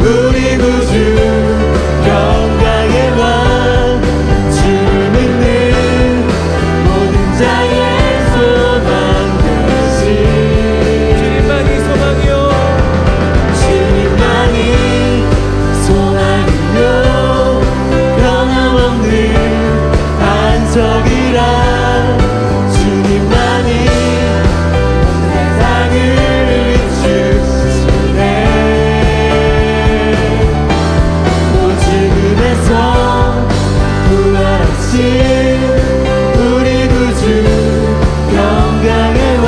우리 구주 영광의 왕 주 믿는 모든 자의 소망 되시 주님만이 소망이요 주님만이 소망이요 변함없는 반석이라 주님만이 세상을 비추시네 죽음에서 부활하신 우리 구주 영광의 왕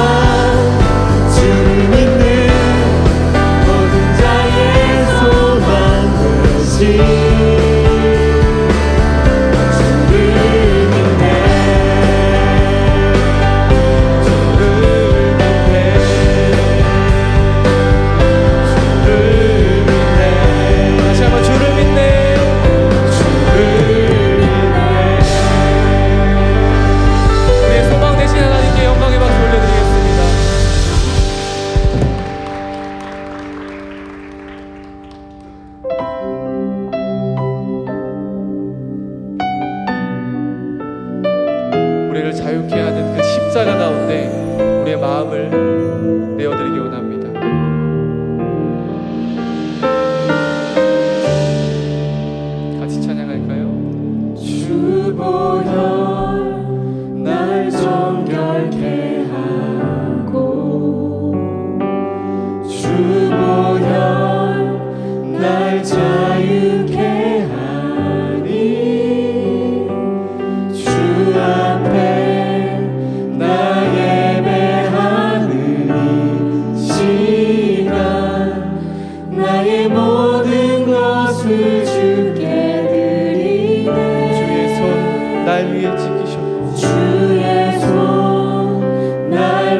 주를 믿는 모든 자의 소망 되시 주를 믿네 주를 믿네 주를 믿네 다시 한번 주를 믿네 우리의 소망 되신 하나님께 영광의 박수 올려드리겠습니다. 우리를 자유케 하는 그 십자가 가운데 우리의 마음을 내어드리기 원합니다. 같이 찬양할까요? 주 보혈 날 정결케 하고 주 보혈 날 자유케 하니 주 앞에 나 예배하는 이 시간 나의 모든 것을 주께 드리네 주의 손 날 위해 지키셨고 주의 손 날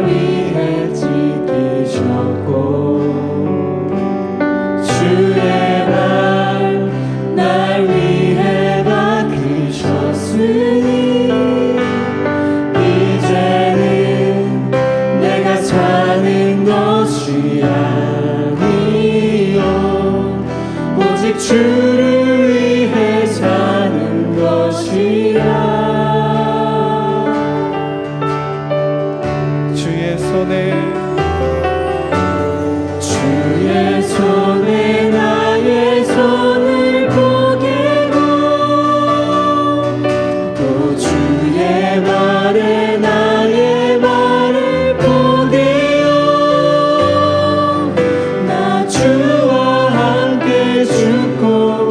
위해 지키셨고 주의 발 날 위해 닦으셨으니 이제는 내가 사는 것이 아니요 오직 주를 위해 사는 것이라 주의 손에 나의 손을 포개고 또 주의 말에 나의 말을 포개어 나 주와 함께 죽고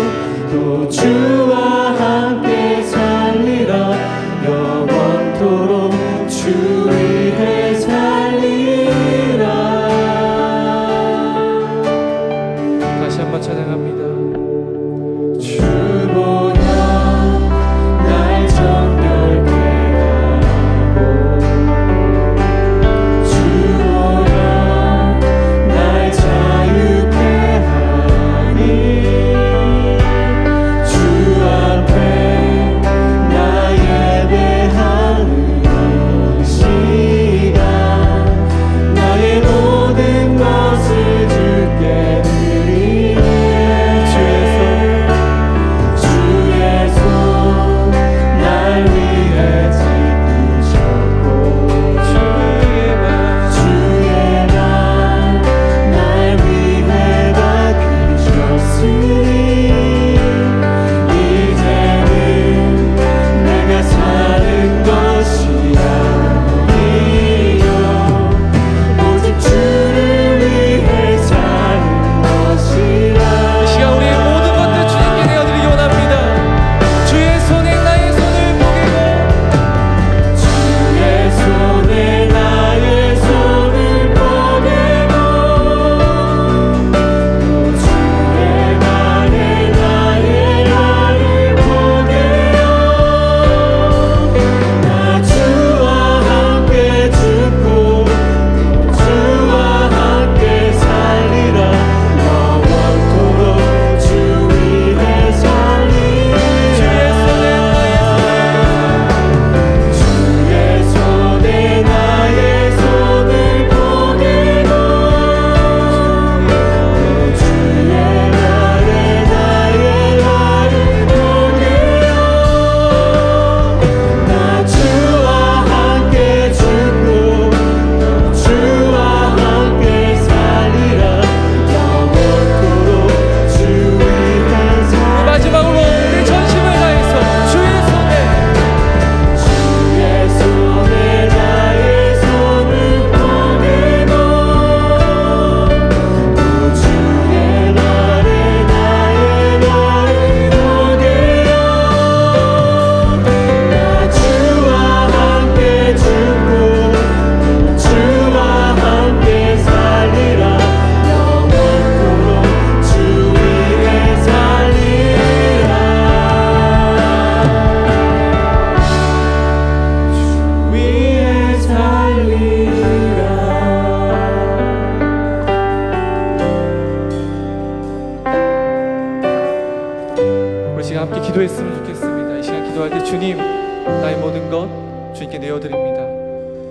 기도했으면 좋겠습니다. 이 시간 기도할 때 주님, 나의 모든 것 주님께 내어드립니다.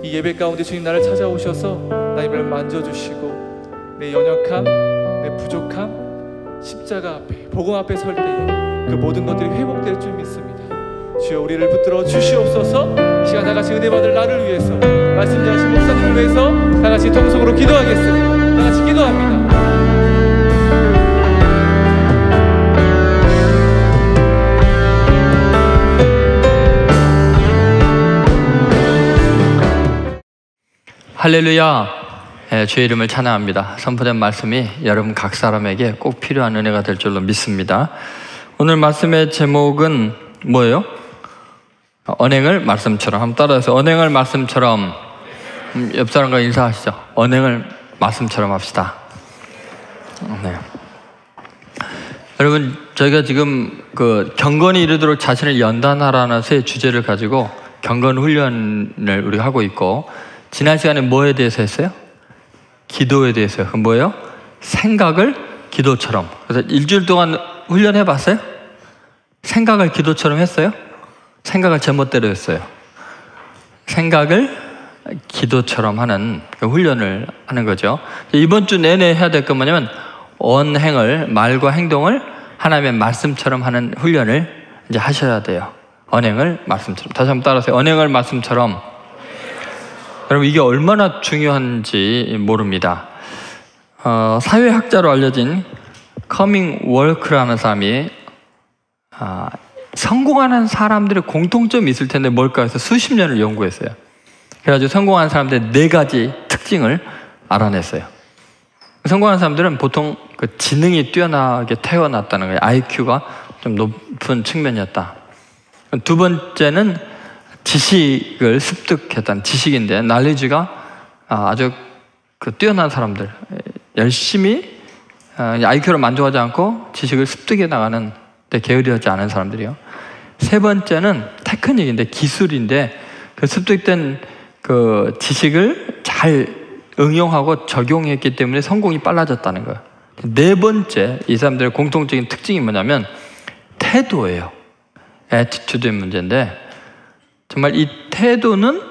이 예배 가운데 주님 나를 찾아오셔서 나의 발 만져주시고 내 연약함, 내 부족함, 십자가 앞에, 복음 앞에 설 때에 그 모든 것들이 회복될 줄 믿습니다. 주여, 우리를 붙들어 주시옵소서. 이 시간 다같이 은혜 받을 나를 위해서, 말씀 전하신 목사님을 위해서 다같이 통성으로 기도하겠습니다. 다같이 기도합니다. 할렐루야. 주의 이름을 찬양합니다. 선포된 말씀이 여러분 각 사람에게 꼭 필요한 은혜가 될 줄로 믿습니다. 오늘 말씀의 제목은 뭐예요? 언행을 말씀처럼. 한번 따라해서 언행을 말씀처럼. 옆 사람과 인사하시죠. 언행을 말씀처럼 합시다. 네. 여러분, 저희가 지금 그 경건이 이르도록 자신을 연단하라는 새 주제를 가지고 경건 훈련을 우리가 하고 있고, 지난 시간에 뭐에 대해서 했어요? 기도에 대해서요. 그럼 뭐예요? 생각을 기도처럼. 그래서 일주일 동안 훈련해 봤어요? 생각을 기도처럼 했어요? 생각을 제멋대로 했어요. 생각을 기도처럼 하는 그 훈련을 하는 거죠. 이번 주 내내 해야 될 건 뭐냐면 언행을, 말과 행동을 하나님의 말씀처럼 하는 훈련을 이제 하셔야 돼요. 언행을 말씀처럼. 다시 한번 따라하세요. 언행을 말씀처럼. 여러분, 이게 얼마나 중요한지 모릅니다. 사회학자로 알려진 커밍 월크라는 사람이 성공하는 사람들의 공통점이 있을 텐데 뭘까 해서 수십 년을 연구했어요. 그래가지고 성공하는 사람들의 4가지 특징을 알아냈어요. 성공하는 사람들은 보통 그 지능이 뛰어나게 태어났다는 거예요. IQ가 좀 높은 측면이었다. 두 번째는 지식을 습득했다는, 지식인데 knowledge가 아주 그 뛰어난 사람들, 열심히 IQ로 만족하지 않고 지식을 습득해 나가는 데 게으르지 않은 사람들이요. 세 번째는 테크닉인데, 기술인데 그 습득된 그 지식을 잘 응용하고 적용했기 때문에 성공이 빨라졌다는 거예요. 네 번째, 이 사람들의 공통적인 특징이 뭐냐면 태도예요. 애티튜드의 문제인데, 정말 이 태도는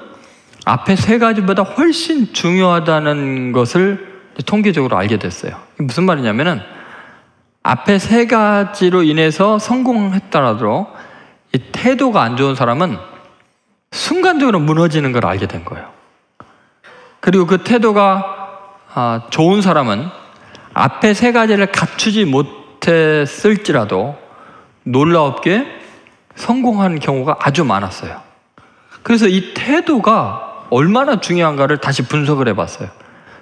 앞에 3가지보다 훨씬 중요하다는 것을 통계적으로 알게 됐어요. 무슨 말이냐면은 앞에 3가지로 인해서 성공했더라도 이 태도가 안 좋은 사람은 순간적으로 무너지는 걸 알게 된 거예요. 그리고 그 태도가 좋은 사람은 앞에 3가지를 갖추지 못했을지라도 놀랍게 성공한 경우가 아주 많았어요. 그래서 이 태도가 얼마나 중요한가를 다시 분석을 해봤어요.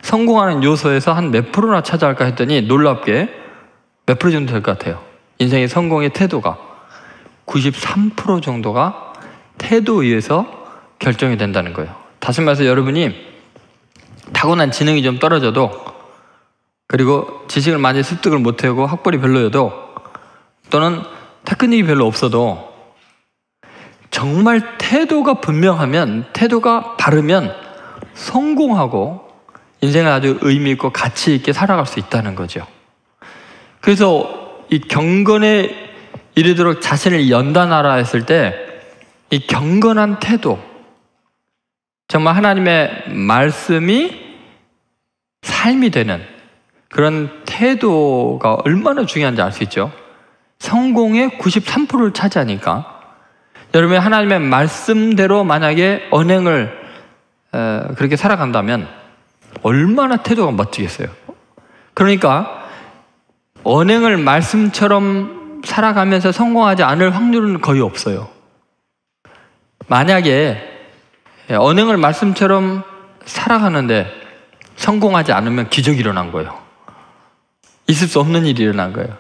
성공하는 요소에서 한 몇 프로나 차지할까 했더니 놀랍게 몇 프로 정도 될 것 같아요? 인생의 성공의 태도가 93% 정도가 태도에 의해서 결정이 된다는 거예요. 다시 말해서 여러분이 타고난 지능이 좀 떨어져도, 그리고 지식을 많이 습득을 못하고 학벌이 별로여도, 또는 테크닉이 별로 없어도 정말 태도가 분명하면, 태도가 바르면 성공하고 인생을 아주 의미 있고 가치 있게 살아갈 수 있다는 거죠. 그래서 이 경건에 이르도록 자신을 연단하라 했을 때 이 경건한 태도, 정말 하나님의 말씀이 삶이 되는 그런 태도가 얼마나 중요한지 알 수 있죠. 성공의 93%를 차지하니까 여러분이 하나님의 말씀대로 만약에 언행을 그렇게 살아간다면 얼마나 태도가 멋지겠어요. 그러니까 언행을 말씀처럼 살아가면서 성공하지 않을 확률은 거의 없어요. 만약에 언행을 말씀처럼 살아가는데 성공하지 않으면 기적이 일어난 거예요. 있을 수 없는 일이 일어난 거예요.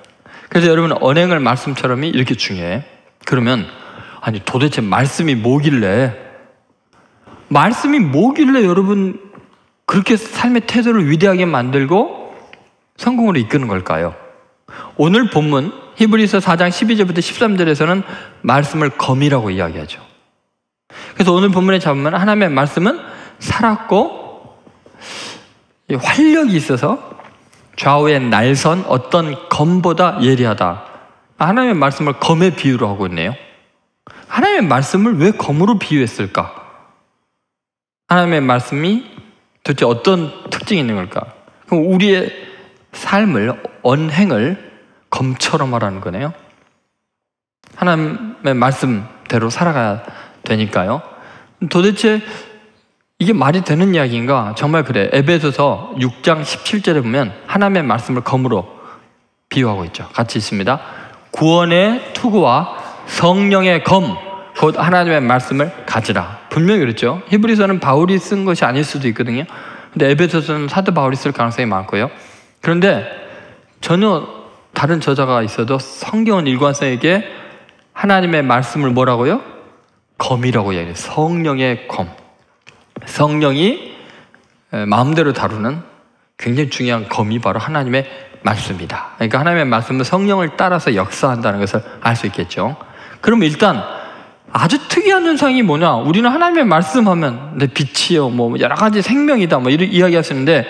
그래서 여러분, 언행을 말씀처럼이 이렇게 중요해. 그러면 아니 도대체 말씀이 뭐길래 여러분 그렇게 삶의 태도를 위대하게 만들고 성공으로 이끄는 걸까요? 오늘 본문 히브리서 4장 12절부터 13절에서는 말씀을 검이라고 이야기하죠. 그래서 오늘 본문에 잡으면 하나님의 말씀은 살았고 활력이 있어서 좌우의 날선 어떤 검보다 예리하다, 하나님의 말씀을 검에 비유로 하고 있네요. 하나님의 말씀을 왜 검으로 비유했을까? 하나님의 말씀이 도대체 어떤 특징이 있는 걸까? 그럼 우리의 삶을, 언행을 검처럼 하라는 거네요. 하나님의 말씀대로 살아가야 되니까요. 도대체 이게 말이 되는 이야기인가? 정말 그래. 에베소서 6장 17절에 보면 하나님의 말씀을 검으로 비유하고 있죠. 같이 있습니다. 구원의 투구와 성령의 검, 곧 하나님의 말씀을 가지라. 분명히 그랬죠. 히브리서는 바울이 쓴 것이 아닐 수도 있거든요. 근데 에베소서는 사도 바울이 쓸 가능성이 많고요. 그런데 전혀 다른 저자가 있어도 성경은 일관성에게 하나님의 말씀을 뭐라고요? 검이라고 이야기해요. 성령의 검. 성령이 마음대로 다루는 굉장히 중요한 검이 바로 하나님의 말씀이다. 그러니까 하나님의 말씀은 성령을 따라서 역사한다는 것을 알 수 있겠죠. 그럼 일단 아주 특이한 현상이 뭐냐? 우리는 하나님의 말씀하면 내 빛이요, 뭐 여러 가지 생명이다, 뭐 이런 이야기 하시는데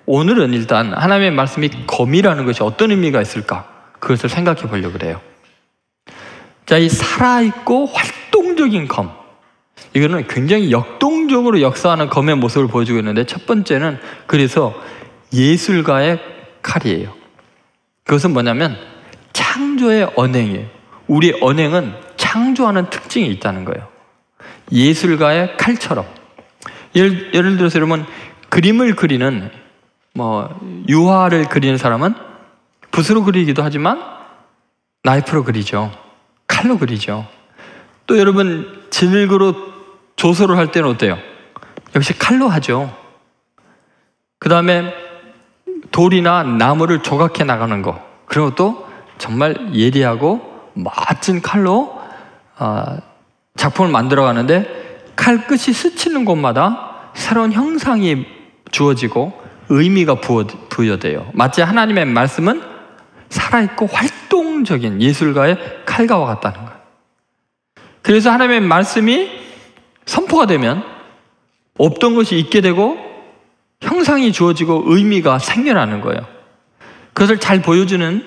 오늘은 일단 하나님의 말씀이 검이라는 것이 어떤 의미가 있을까? 그것을 생각해 보려고 그래요. 자, 이 살아있고 활동적인 검. 이거는 굉장히 역동적으로 역사하는 검의 모습을 보여주고 있는데 첫 번째는 그래서 예술가의 칼이에요. 그것은 뭐냐면 창조의 언행이에요. 우리의 언행은 창조하는 특징이 있다는 거예요. 예술가의 칼처럼. 예를 들어서 여러분 그림을 그리는 유화를 그리는 사람은 붓으로 그리기도 하지만 나이프로 그리죠. 칼로 그리죠. 또 여러분 진흙으로 조소를 할 때는 어때요? 역시 칼로 하죠. 그 다음에 돌이나 나무를 조각해 나가는 거, 그런 것도 정말 예리하고 멋진 칼로 작품을 만들어 가는데 칼 끝이 스치는 곳마다 새로운 형상이 주어지고 의미가 부여돼요. 마치 하나님의 말씀은 살아있고 활동적인 예술가의 칼과 같다는 거예요. 그래서 하나님의 말씀이 선포가 되면 없던 것이 있게 되고 형상이 주어지고 의미가 생겨나는 거예요. 그것을 잘 보여주는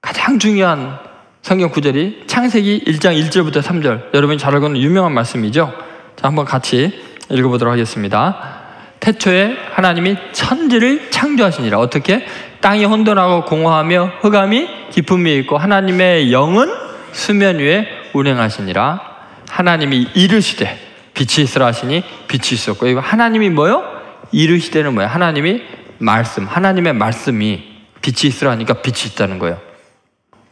가장 중요한 성경 구절이 창세기 1장 1절부터 3절. 여러분이 잘 알고 있는 유명한 말씀이죠. 자, 한번 같이 읽어보도록 하겠습니다. 태초에 하나님이 천지를 창조하시니라. 어떻게? 땅이 혼돈하고 공허하며 흑암이 깊음 위에 있고 하나님의 영은 수면 위에 운행하시니라. 하나님이 이르시되 빛이 있으라 하시니 빛이 있었고, 이거 하나님이 뭐요? 이르시되는 뭐예요? 하나님이 말씀, 하나님의 말씀이 빛이 있으라 하니까 빛이 있다는 거예요.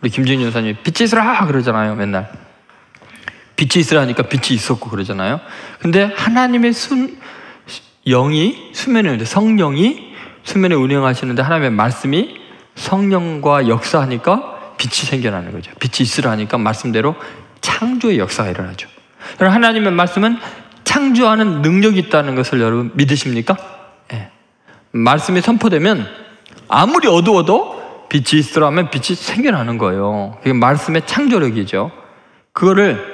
우리 김진희 여사님이 빛이 있으라 그러잖아요. 맨날 빛이 있으라 하니까 빛이 있었고 그러잖아요. 근데 하나님의 영이 수면에 있는데, 성령이 수면에 운행하시는데 하나님의 말씀이 성령과 역사하니까 빛이 생겨나는 거죠. 빛이 있으라 하니까 말씀대로 창조의 역사가 일어나죠. 여러분, 하나님의 말씀은 창조하는 능력이 있다는 것을 여러분 믿으십니까? 네. 말씀이 선포되면 아무리 어두워도 빛이 있으라 하면 빛이 생겨나는 거예요. 그게 말씀의 창조력이죠. 그거를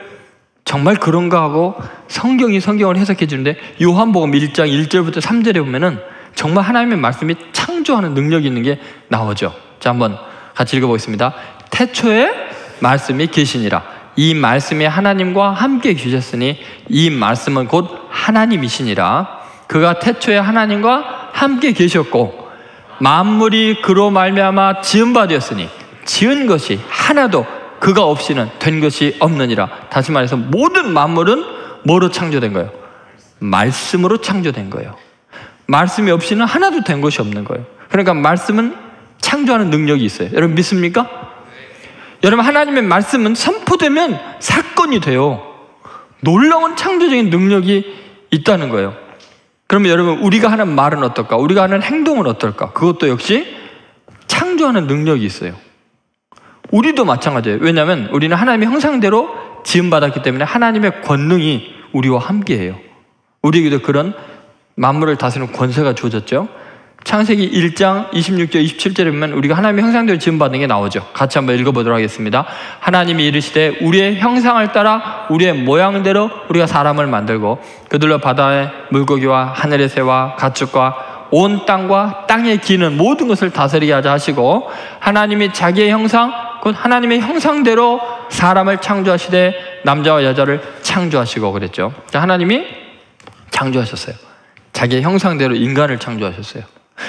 정말 그런가 하고 성경이 성경을 해석해 주는데 요한복음 1장 1절부터 3절에 보면은 정말 하나님의 말씀이 창조하는 능력이 있는 게 나오죠. 자, 한번 같이 읽어보겠습니다. 태초에 말씀이 계시니라. 이 말씀이 하나님과 함께 계셨으니 이 말씀은 곧 하나님이시니라. 그가 태초에 하나님과 함께 계셨고 만물이 그로 말미암아 지은 바 되었으니 지은 것이 하나도 그가 없이는 된 것이 없느니라. 다시 말해서 모든 만물은 뭐로 창조된 거예요? 말씀으로 창조된 거예요. 말씀이 없이는 하나도 된 것이 없는 거예요. 그러니까 말씀은 창조하는 능력이 있어요. 여러분 믿습니까? 여러분, 하나님의 말씀은 선포되면 사건이 돼요. 놀라운 창조적인 능력이 있다는 거예요. 그러면 여러분, 우리가 하는 말은 어떨까? 우리가 하는 행동은 어떨까? 그것도 역시 창조하는 능력이 있어요. 우리도 마찬가지예요. 왜냐하면 우리는 하나님의 형상대로 지음받았기 때문에 하나님의 권능이 우리와 함께해요. 우리에게도 그런 만물을 다스리는 권세가 주어졌죠. 창세기 1장 26절 27절에 보면 우리가 하나님의 형상대로 지음받은 게 나오죠. 같이 한번 읽어보도록 하겠습니다. 하나님이 이르시되 우리의 형상을 따라 우리의 모양대로 우리가 사람을 만들고 그들로 바다의 물고기와 하늘의 새와 가축과 온 땅과 땅에 기는 모든 것을 다스리게 하자 하시고 하나님이 자기의 형상 곧 하나님의 형상대로 사람을 창조하시되 남자와 여자를 창조하시고 그랬죠. 하나님이 창조하셨어요. 자기의 형상대로 인간을 창조하셨어요.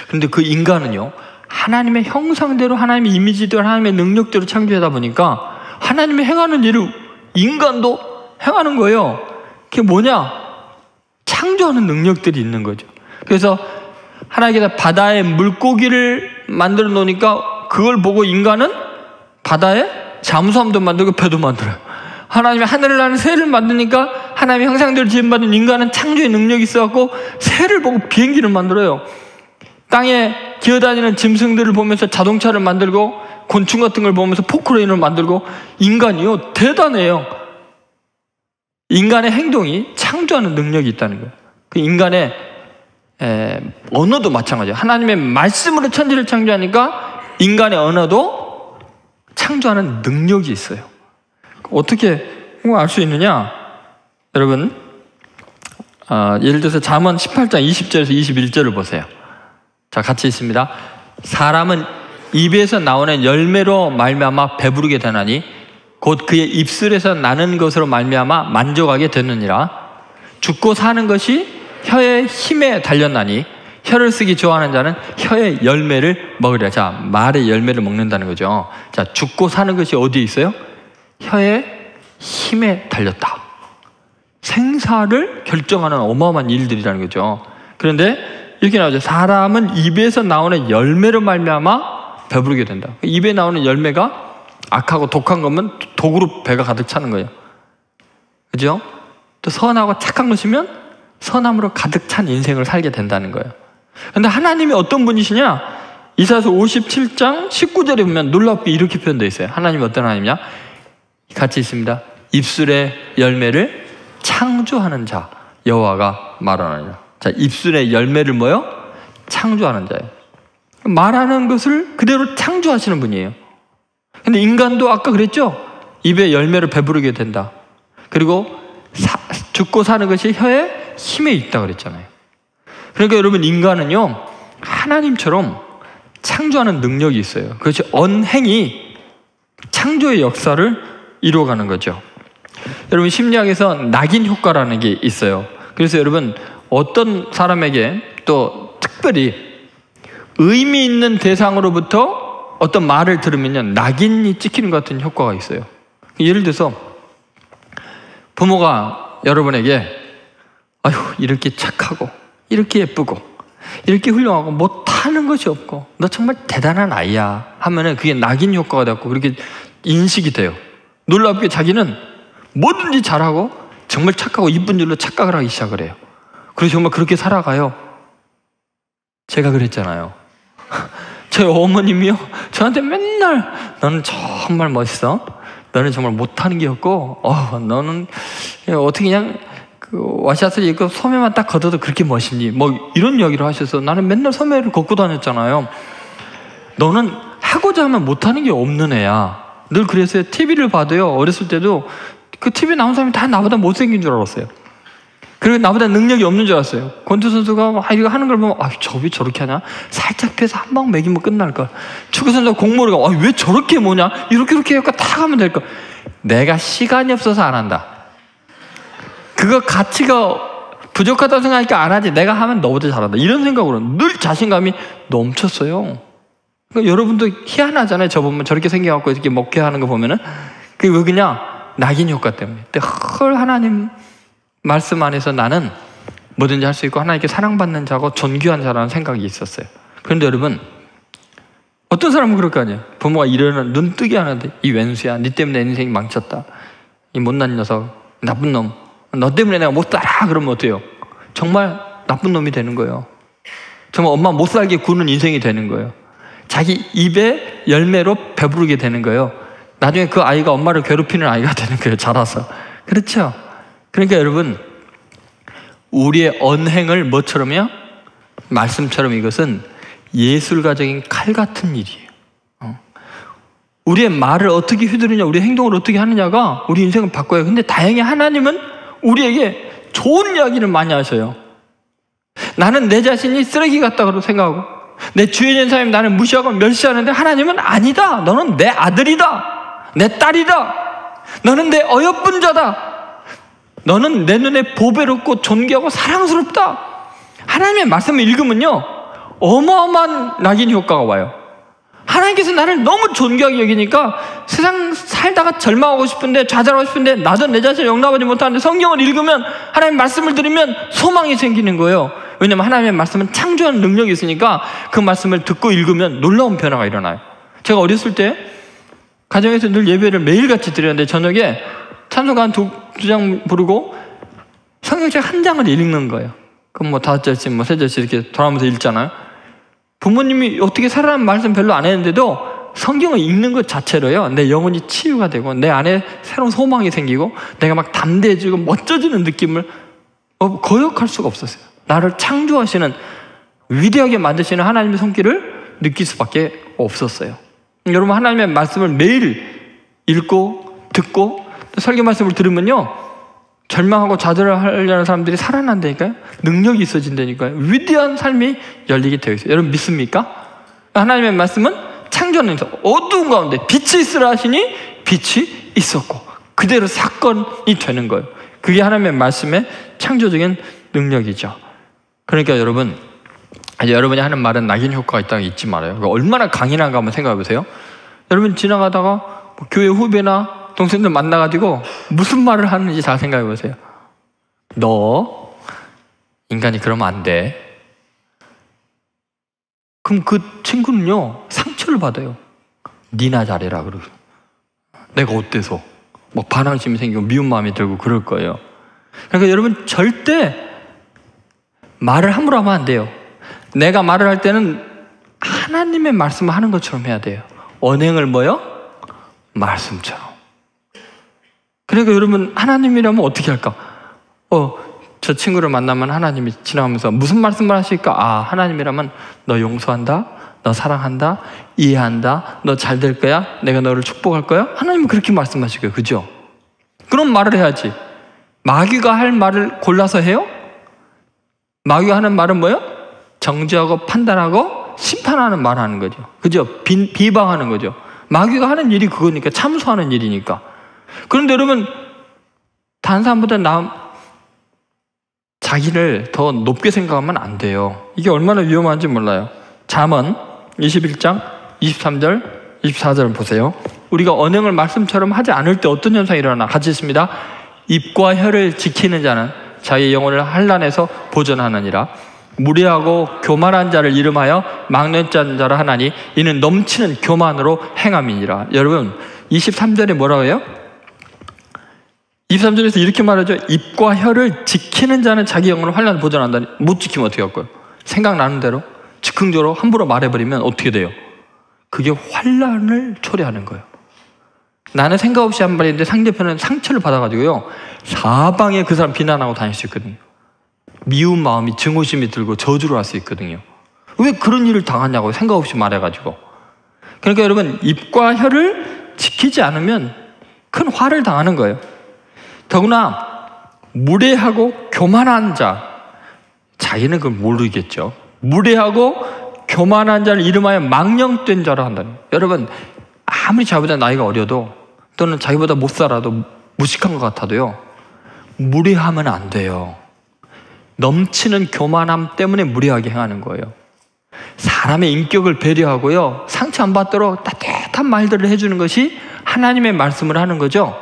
그런데 그 인간은요, 하나님의 형상대로, 하나님의 이미지대로, 하나님의 능력대로 창조하다 보니까 하나님이 행하는 일을 인간도 행하는 거예요. 그게 뭐냐? 창조하는 능력들이 있는 거죠. 그래서 하나님께서 바다에 물고기를 만들어 놓으니까 그걸 보고 인간은 바다에 잠수함도 만들고 배도 만들어요. 하나님이 하늘을 나는 새를 만드니까 하나님의 형상대로 지음받은 인간은 창조의 능력이 있어갖고 새를 보고 비행기를 만들어요. 땅에 기어다니는 짐승들을 보면서 자동차를 만들고 곤충 같은 걸 보면서 포크레인을 만들고 인간이요, 대단해요. 인간의 행동이 창조하는 능력이 있다는 거예요. 그 인간의 언어도 마찬가지예요. 하나님의 말씀으로 천지를 창조하니까 인간의 언어도 창조하는 능력이 있어요. 어떻게 알 수 있느냐? 여러분, 예를 들어서 잠언 18장 20절에서 21절을 보세요. 자, 같이 있습니다. 사람은 입에서 나오는 열매로 말미암아 배부르게 되나니 곧 그의 입술에서 나는 것으로 말미암아 만족하게 되느니라. 죽고 사는 것이 혀의 힘에 달렸나니 혀를 쓰기 좋아하는 자는 혀의 열매를 먹으리라. 자, 말의 열매를 먹는다는 거죠. 자, 죽고 사는 것이 어디에 있어요? 혀의 힘에 달렸다. 생사를 결정하는 어마어마한 일들이라는 거죠. 그런데 이렇게 나오죠. 사람은 입에서 나오는 열매로 말미암아 배부르게 된다. 입에 나오는 열매가 악하고 독한 거면 독으로 배가 가득 차는 거예요. 그죠? 또 선하고 착한 것이면 선함으로 가득 찬 인생을 살게 된다는 거예요. 그런데 하나님이 어떤 분이시냐? 이사야서 57장 19절에 보면 놀랍게 이렇게 표현되어 있어요. 하나님이 어떤 하나님이냐? 같이 있습니다. 입술의 열매를 창조하는 자 여호와가 말하느니라. 자, 입술의 열매를 뭐요? 창조하는 자예요. 말하는 것을 그대로 창조하시는 분이에요. 근데 인간도 아까 그랬죠? 입의 열매를 배부르게 된다. 그리고 죽고 사는 것이 혀의 힘에 있다 그랬잖아요. 그러니까 여러분, 인간은요, 하나님처럼 창조하는 능력이 있어요. 그것이 언행이 창조의 역사를 이루어가는 거죠. 여러분, 심리학에서 낙인 효과라는 게 있어요. 그래서 여러분, 어떤 사람에게 또 특별히 의미 있는 대상으로부터 어떤 말을 들으면요, 낙인이 찍히는 것 같은 효과가 있어요. 예를 들어서 부모가 여러분에게 아휴, 이렇게 착하고 이렇게 예쁘고 이렇게 훌륭하고 못하는 것이 없고 너 정말 대단한 아이야 하면은 그게 낙인 효과가 되고 그렇게 인식이 돼요. 놀랍게 자기는 뭐든지 잘하고 정말 착하고 이쁜 줄로 착각을 하기 시작을 해요. 그래서 정말 그렇게 살아가요. 제가 그랬잖아요. 저희 어머님이요, 저한테 맨날 너는 정말 멋있어, 너는 정말 못하는 게 없고 너는 어떻게 그냥 와시아스를 입고 소매만 딱 걷어도 그렇게 멋있니, 뭐 이런 이야기를 하셔서 나는 맨날 소매를 걷고 다녔잖아요. 너는 하고자 하면 못하는 게 없는 애야. 늘 그랬어요. TV를 봐도요, 어렸을 때도 그 TV 나온 사람이 다 나보다 못생긴 줄 알았어요. 그리고 나보다 능력이 없는 줄 알았어요. 권투 선수가 막 이거 하는 걸 보면 저왜 저렇게 하냐? 살짝 패서 한 방 먹이면 끝날걸. 축구 선수가 공모를 가 왜 저렇게 뭐냐? 이렇게 해서 다 하면 될걸. 내가 시간이 없어서 안 한다. 그거 가치가 부족하다고 생각하니까 안 하지. 내가 하면 너보다 잘한다. 이런 생각으로 늘 자신감이 넘쳤어요. 그러니까 여러분도 희한하잖아요. 저 보면 저렇게 생겨갖고 이렇게 목회하는 거 보면은 그게 왜 그냥 낙인 효과 때문에. 근데 하나님 말씀 안에서 나는 뭐든지 할 수 있고 하나님께 사랑받는 자고 존귀한 자라는 생각이 있었어요. 그런데 여러분, 어떤 사람은 그럴 거 아니에요. 부모가 이러는 눈 뜨게 하는데 이 왼수야, 네 때문에 내 인생이 망쳤다, 이 못난 녀석, 나쁜 놈, 너 때문에 내가 못 살아, 그러면 어때요? 정말 나쁜 놈이 되는 거예요. 정말 엄마 못 살게 구는 인생이 되는 거예요. 자기 입에 열매로 배부르게 되는 거예요. 나중에 그 아이가 엄마를 괴롭히는 아이가 되는 거예요. 자라서. 그렇죠? 그러니까 여러분, 우리의 언행을 뭐처럼요? 말씀처럼 이것은 예술가적인 칼 같은 일이에요. 우리의 말을 어떻게 휘두르냐, 우리의 행동을 어떻게 하느냐가 우리 인생을 바꿔요. 근데 다행히 하나님은 우리에게 좋은 이야기를 많이 하셔요. 나는 내 자신이 쓰레기 같다고 생각하고, 내 주위에 있는 사람이 나를 무시하고 멸시하는데 하나님은 아니다. 너는 내 아들이다. 내 딸이다. 너는 내 어여쁜 자다. 너는 내 눈에 보배롭고 존귀하고 사랑스럽다. 하나님의 말씀을 읽으면요, 어마어마한 낙인 효과가 와요. 하나님께서 나를 너무 존귀하게 여기니까 세상 살다가 절망하고 싶은데, 좌절하고 싶은데, 나도 내 자신을 용납하지 못하는데 성경을 읽으면, 하나님의 말씀을 들으면 소망이 생기는 거예요. 왜냐하면 하나님의 말씀은 창조하는 능력이 있으니까 그 말씀을 듣고 읽으면 놀라운 변화가 일어나요. 제가 어렸을 때 가정에서 늘 예배를 매일같이 드렸는데 저녁에 찬송가 한 두 장 부르고 성경책 한 장을 읽는 거예요. 그럼 뭐 5절씩 뭐 3절씩 이렇게 돌아가면서 읽잖아요. 부모님이 어떻게 살아라는 말씀 별로 안 했는데도 성경을 읽는 것 자체로요, 내 영혼이 치유가 되고 내 안에 새로운 소망이 생기고 내가 막 담대해지고 멋져지는 느낌을 거역할 수가 없었어요. 나를 창조하시는, 위대하게 만드시는 하나님의 손길을 느낄 수밖에 없었어요. 여러분, 하나님의 말씀을 매일 읽고 듣고 또 설교 말씀을 들으면요, 절망하고 좌절을 하려는 사람들이 살아난다니까요. 능력이 있어진다니까요. 위대한 삶이 열리게 되어 있어요. 여러분 믿습니까? 하나님의 말씀은 창조하는, 어두운 가운데 빛이 있으라 하시니 빛이 있었고 그대로 사건이 되는 거예요. 그게 하나님의 말씀의 창조적인 능력이죠. 그러니까 여러분, 이제 여러분이 하는 말은 낙인 효과가 있다는 게 잊지 말아요. 얼마나 강인한가 한번 생각해 보세요. 여러분 지나가다가 뭐 교회 후배나 동생들 만나가지고 무슨 말을 하는지 잘 생각해 보세요. 너 인간이 그러면 안 돼. 그럼 그 친구는요, 상처를 받아요. 니나 잘해라 그러고. 내가 어때서? 뭐 반항심이 생기고 미운 마음이 들고 그럴 거예요. 그러니까 여러분 절대 말을 함부로 하면 안 돼요. 내가 말을 할 때는 하나님의 말씀을 하는 것처럼 해야 돼요. 언행을 뭐요? 말씀처럼. 그러니까 여러분, 하나님이라면 어떻게 할까? 저 친구를 만나면 하나님이 지나가면서 무슨 말씀을 하실까? 아, 하나님이라면 너 용서한다, 너 사랑한다, 이해한다, 너 잘 될 거야, 내가 너를 축복할 거야. 하나님은 그렇게 말씀하실 거예요. 그죠? 그런 말을 해야지. 마귀가 할 말을 골라서 해요? 마귀가 하는 말은 뭐예요? 정죄하고 판단하고 심판하는 말 하는 거죠. 그죠? 비방하는 거죠. 마귀가 하는 일이 그거니까, 참소하는 일이니까. 그런데 여러분, 다른 사람보다 자기를 더 높게 생각하면 안 돼요. 이게 얼마나 위험한지 몰라요. 잠언 21장 23절 24절을 보세요. 우리가 언행을 말씀처럼 하지 않을 때 어떤 현상이 일어나? 같이 있습니다. 입과 혀를 지키는 자는 자기 영혼을 환난에서 보존하느니라. 무례하고 교만한 자를 이름하여 막는 자라 하나니 이는 넘치는 교만으로 행함이니라. 여러분 23절에 뭐라고 해요? 23절에서 이렇게 말하죠. 입과 혀를 지키는 자는 자기 영혼을 환난에서 보존한다니. 못 지키면 어떻게 할 거예요? 생각나는 대로 즉흥적으로 함부로 말해버리면 어떻게 돼요? 그게 환난을 초래하는 거예요. 나는 생각 없이 한 말인데 상대편은 상처를 받아가지고요, 사방에 그 사람 비난하고 다닐 수 있거든요. 미운 마음이, 증오심이 들고 저주를 할 수 있거든요. 왜 그런 일을 당하냐고, 생각 없이 말해가지고. 그러니까 여러분, 입과 혀를 지키지 않으면 큰 화를 당하는 거예요. 더구나 무례하고 교만한 자, 자기는 그걸 모르겠죠. 무례하고 교만한 자를 이름하여 망령된 자라 한다는 거예요. 여러분, 아무리 자기보다 나이가 어려도 또는 자기보다 못 살아도 무식한 것 같아도요, 무례하면 안 돼요. 넘치는 교만함 때문에 무례하게 행하는 거예요. 사람의 인격을 배려하고요, 상처 안 받도록 따뜻한 말들을 해주는 것이 하나님의 말씀을 하는 거죠.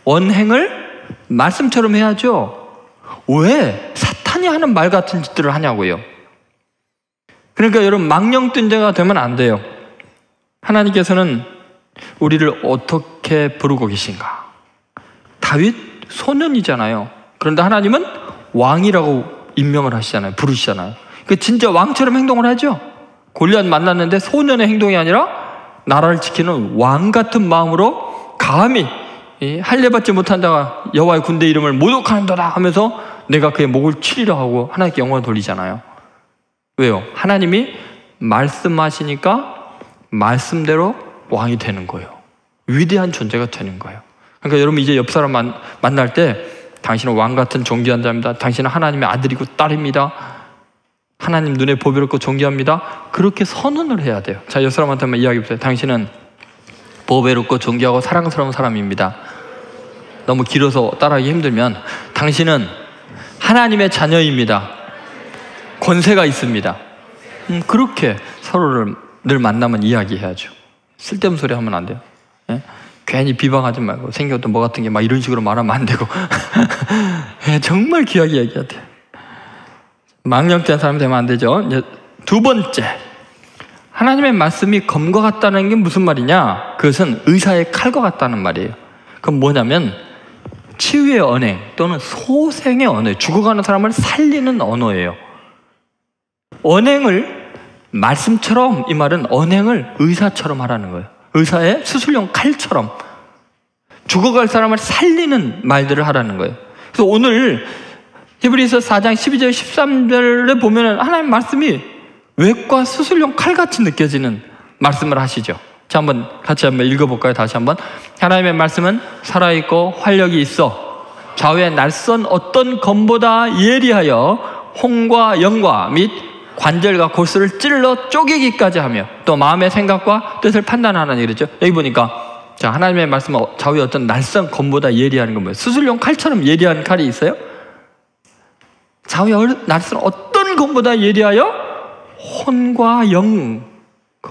언행을 말씀처럼 해야죠. 왜? 사탄이 하는 말 같은 짓들을 하냐고요. 그러니까 여러분, 망령된 자가 되면 안 돼요. 하나님께서는 우리를 어떻게 부르고 계신가? 다윗 소년이잖아요. 그런데 하나님은 왕이라고 임명을 하시잖아요. 부르시잖아요. 그 진짜 왕처럼 행동을 하죠. 골리앗 만났는데 소년의 행동이 아니라 나라를 지키는 왕 같은 마음으로 감히 할례받지 못한 자가 여호와의 군대 이름을 모독하는도다 하면서 내가 그의 목을 치리라 하고 하나님께 영광을 돌리잖아요. 왜요? 하나님이 말씀하시니까 말씀대로 왕이 되는 거예요. 위대한 존재가 되는 거예요. 그러니까 여러분, 이제 옆 사람 만날 때 당신은 왕 같은 존귀한 자입니다. 당신은 하나님의 아들이고 딸입니다. 하나님 눈에 보배롭고 존귀합니다. 그렇게 선언을 해야 돼요. 자, 이 사람한테만 이야기해 보세요. 당신은 보배롭고 존귀하고 사랑스러운 사람입니다. 너무 길어서 따라하기 힘들면 당신은 하나님의 자녀입니다. 권세가 있습니다. 그렇게 서로를 늘 만나면 이야기해야죠. 쓸데없는 소리 하면 안 돼요. 예? 괜히 비방하지 말고 생겨도 뭐 같은 게 막 이런 식으로 말하면 안 되고 예, 정말 귀하게 얘기해야 돼요. 망령된 사람 되면 안 되죠. 두 번째, 하나님의 말씀이 검과 같다는 게 무슨 말이냐? 그것은 의사의 칼과 같다는 말이에요. 그건 뭐냐면 치유의 언행 또는 소생의 언어, 죽어가는 사람을 살리는 언어예요. 언행을 말씀처럼, 이 말은 언행을 의사처럼 하라는 거예요. 의사의 수술용 칼처럼 죽어갈 사람을 살리는 말들을 하라는 거예요. 그래서 오늘 히브리서 4장 12절 13절에 보면 하나님 말씀이 외과 수술용 칼같이 느껴지는 말씀을 하시죠. 자, 같이 한번 읽어볼까요? 다시 한번. 하나님의 말씀은 살아있고 활력이 있어 좌우의 낯선 어떤 검보다 예리하여 혼과 영과 및 관절과 골수를 찔러 쪼개기까지 하며 또 마음의 생각과 뜻을 판단하는 이랬죠. 여기 보니까 자, 하나님의 말씀은 좌우의 어떤 낯선 검보다 예리한 건 뭐예요? 수술용 칼처럼 예리한 칼이 있어요? 좌우의 낯선 어떤 검보다 예리하여 혼과 영,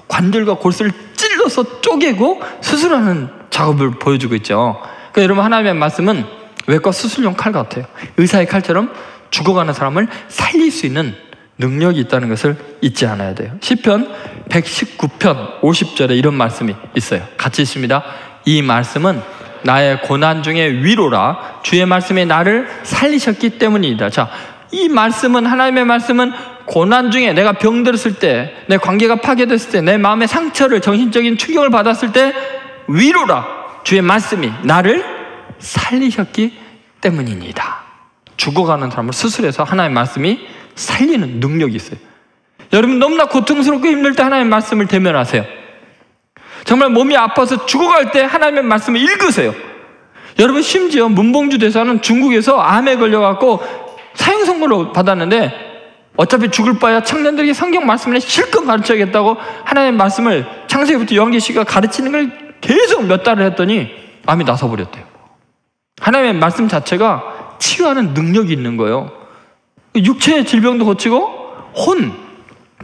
관절과 골수를 찔러서 쪼개고 수술하는 작업을 보여주고 있죠. 그러니까 여러분, 하나님의 말씀은 외과 수술용 칼 같아요. 의사의 칼처럼 죽어가는 사람을 살릴 수 있는 능력이 있다는 것을 잊지 않아야 돼요. 시편 119편 50절에 이런 말씀이 있어요. 같이 있습니다. 이 말씀은 나의 고난 중에 위로라. 주의 말씀이 나를 살리셨기 때문이다. 자, 이 말씀은, 하나님의 말씀은 고난 중에, 내가 병들었을 때, 내 관계가 파괴됐을 때, 내 마음의 상처를, 정신적인 충격을 받았을 때 위로라. 주의 말씀이 나를 살리셨기 때문입니다. 죽어가는 사람을 수술해서 하나님의 말씀이 살리는 능력이 있어요. 여러분, 너무나 고통스럽고 힘들 때 하나님의 말씀을 대면하세요. 정말 몸이 아파서 죽어갈 때 하나님의 말씀을 읽으세요. 여러분, 심지어 문봉주 대사는 중국에서 암에 걸려갖고 사형 선고를 받았는데 어차피 죽을 바야 청년들에게 성경 말씀을 실컷 가르쳐야겠다고 하나님의 말씀을 창세기부터 요한계시가 가르치는 걸 계속 몇 달을 했더니 암이 나서버렸대요. 하나님의 말씀 자체가 치유하는 능력이 있는 거예요. 육체의 질병도 고치고 혼,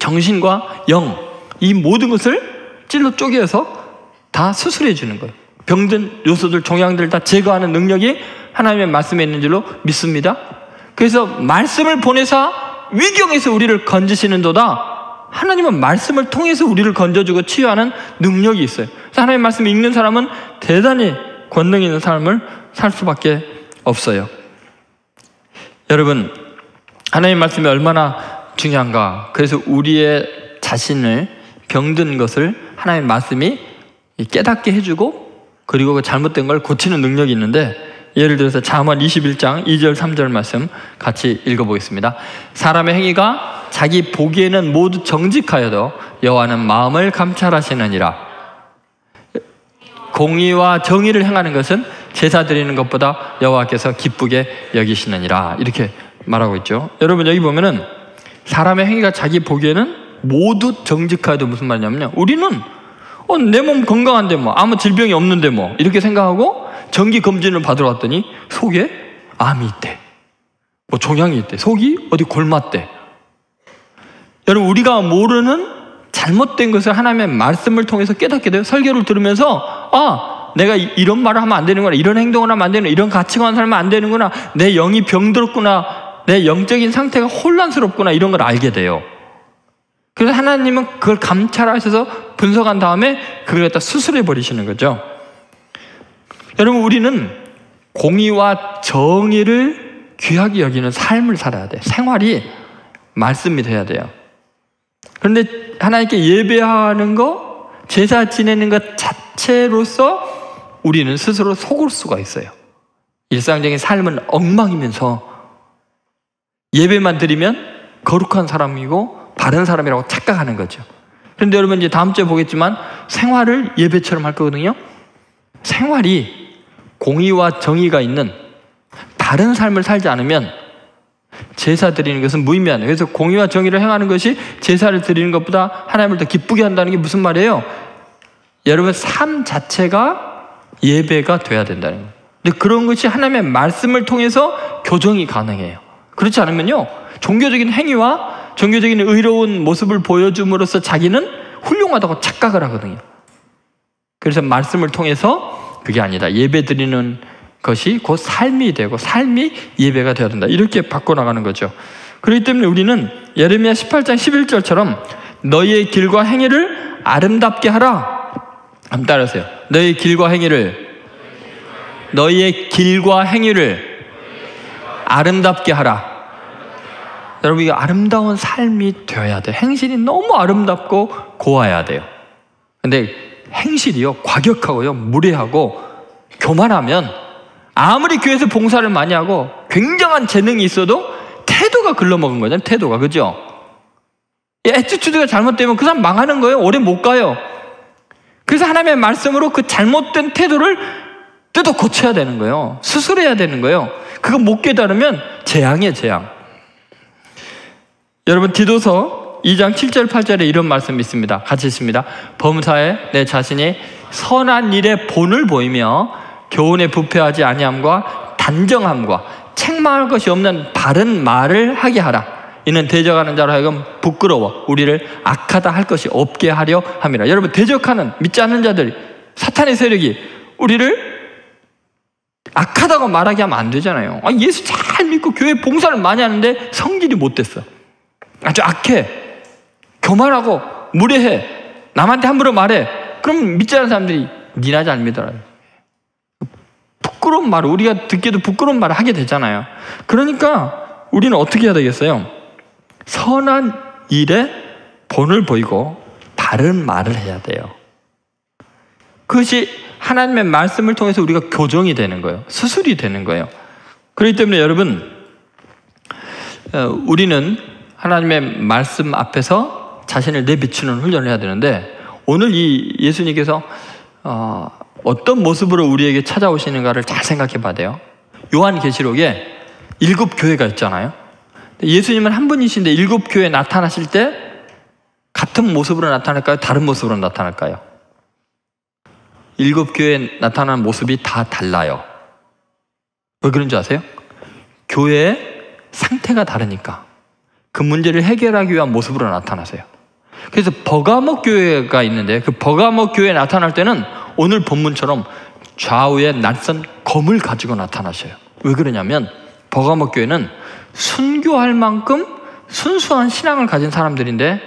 정신과 영, 이 모든 것을 찔러 쪼개서 다 수술해 주는 거예요. 병든 요소들, 종양들을 다 제거하는 능력이 하나님의 말씀에 있는 줄로 믿습니다. 그래서 말씀을 보내사 위경에서 우리를 건지시는도다. 하나님은 말씀을 통해서 우리를 건져주고 치유하는 능력이 있어요. 그래서 하나님의 말씀을 읽는 사람은 대단히 권능 있는 삶을 살 수밖에 없어요. 여러분, 하나님의 말씀이 얼마나 중요한가. 그래서 우리의 자신을, 병든 것을 하나님의 말씀이 깨닫게 해주고 그리고 그 잘못된 걸 고치는 능력이 있는데, 예를 들어서 잠언 21장 2절 3절 말씀 같이 읽어보겠습니다. 사람의 행위가 자기 보기에는 모두 정직하여도 여호와는 마음을 감찰하시느니라. 공의와 정의를 행하는 것은 제사 드리는 것보다 여호와께서 기쁘게 여기시느니라. 이렇게 말하고 있죠. 여러분, 여기 보면은 사람의 행위가 자기 보기에는 모두 정직하여도 무슨 말이냐면요, 우리는 내 몸 건강한데 뭐 아무 질병이 없는데 뭐 이렇게 생각하고 정기 검진을 받으러 왔더니 속에 암이 있대, 뭐 종양이 있대, 속이 어디 골맞대. 여러분, 우리가 모르는 잘못된 것을 하나님의 말씀을 통해서 깨닫게 돼요. 설교를 들으면서 내가 이런 말을 하면 안 되는구나, 이런 행동을 하면 안 되는구나, 이런 가치관을 살면 안 되는구나, 내 영이 병들었구나, 내 영적인 상태가 혼란스럽구나, 이런 걸 알게 돼요. 그래서 하나님은 그걸 감찰하셔서 분석한 다음에 그걸 갖다 수술해 버리시는 거죠. 여러분, 우리는 공의와 정의를 귀하게 여기는 삶을 살아야 돼요. 생활이 말씀이 돼야 돼요. 그런데 하나님께 예배하는 거, 제사 지내는 것 자체로서 우리는 스스로 속을 수가 있어요. 일상적인 삶은 엉망이면서 예배만 드리면 거룩한 사람이고 바른 사람이라고 착각하는 거죠. 그런데 여러분, 이제 다음 주에 보겠지만 생활을 예배처럼 할 거거든요. 생활이 공의와 정의가 있는 바른 삶을 살지 않으면 제사 드리는 것은 무의미한, 그래서 공의와 정의를 행하는 것이 제사를 드리는 것보다 하나님을 더 기쁘게 한다는 게 무슨 말이에요? 여러분, 삶 자체가 예배가 돼야 된다는 거예요. 근데 그런 것이 하나님의 말씀을 통해서 교정이 가능해요. 그렇지 않으면요, 종교적인 행위와 종교적인 의로운 모습을 보여줌으로써 자기는 훌륭하다고 착각을 하거든요. 그래서 말씀을 통해서 그게 아니다, 예배 드리는 것이 곧 삶이 되고 삶이 예배가 되어야 된다, 이렇게 바꿔나가는 거죠. 그렇기 때문에 우리는 예레미야 18장 11절처럼 너희의 길과 행위를 아름답게 하라. 한번 따라하세요. 너희의 길과 행위를 아름답게 하라. 여러분, 이게 아름다운 삶이 되어야 돼요. 행실이 너무 아름답고 고와야 돼요. 근데 행실이요, 과격하고요, 무례하고 교만하면 아무리 교회에서 봉사를 많이 하고 굉장한 재능이 있어도 태도가 글러먹은 거잖아요. 태도가, 그죠? 애티튜드가 잘못되면 그 사람 망하는 거예요. 오래 못 가요. 그래서 하나님의 말씀으로 그 잘못된 태도를 뜯어 고쳐야 되는 거예요. 수술해야 되는 거예요. 그거 못 깨달으면 재앙이에요, 재앙. 여러분, 디도서 2장 7절 8절에 이런 말씀이 있습니다. 같이 있습니다. 범사에 내 자신이 선한 일에 본을 보이며 교훈에 부패하지 아니함과 단정함과 책망할 것이 없는 바른 말을 하게 하라. 이는 대적하는 자로 하여금 부끄러워 우리를 악하다 할 것이 없게 하려 함이라. 여러분, 대적하는 믿지 않는 자들, 사탄의 세력이 우리를 악하다고 말하게 하면 안 되잖아요. 예수 잘 믿고 교회 봉사를 많이 하는데 성질이 못 됐어. 아주 악해, 교만하고 무례해, 남한테 함부로 말해. 그럼 믿지 않는 사람들이 니나 잘 믿어라, 부끄러운 말을, 우리가 듣기도 부끄러운 말을 하게 되잖아요. 그러니까 우리는 어떻게 해야 되겠어요? 선한 일에 본을 보이고 바른 말을 해야 돼요. 그것이 하나님의 말씀을 통해서 우리가 교정이 되는 거예요. 수술이 되는 거예요. 그렇기 때문에 여러분, 우리는 하나님의 말씀 앞에서 자신을 내비추는 훈련을 해야 되는데, 오늘 이 예수님께서 어떤 모습으로 우리에게 찾아오시는가를 잘 생각해 봐야 돼요. 요한계시록에 7교회가 있잖아요. 예수님은 한 분이신데 7교회에 나타나실 때 같은 모습으로 나타날까요? 다른 모습으로 나타날까요? 7교회에 나타나는 모습이 다 달라요. 왜 그런 줄 아세요? 교회의 상태가 다르니까. 그 문제를 해결하기 위한 모습으로 나타나세요. 그래서 버가모 교회가 있는데, 그 버가모 교회에 나타날 때는 오늘 본문처럼 좌우에 낯선 검을 가지고 나타나셔요. 왜 그러냐면 버가모 교회는 순교할 만큼 순수한 신앙을 가진 사람들인데,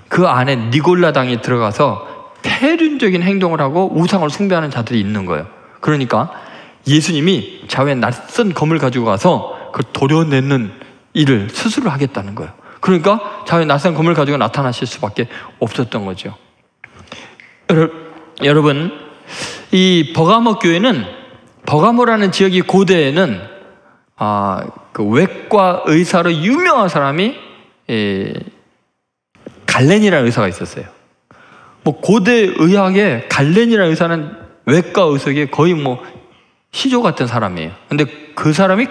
그 안에 니골라당이 들어가서 폐륜적인 행동을 하고 우상을 숭배하는 자들이 있는 거예요. 그러니까 예수님이 좌우에 낯선 검을 가지고 가서 그걸 도려내는 일을 스스로 하겠다는 거예요. 그러니까 좌우에 낯선 검을 가지고 나타나실 수밖에 없었던 거죠. 여러분, 이 버가모 교회는, 버가모라는 지역이 고대에는 그 외과 의사로 유명한 사람이 갈렌이라는 의사가 있었어요. 뭐 고대 의학에 갈렌이라는 의사는 외과 의사에 거의 뭐 시조 같은 사람이에요. 근데 그 사람이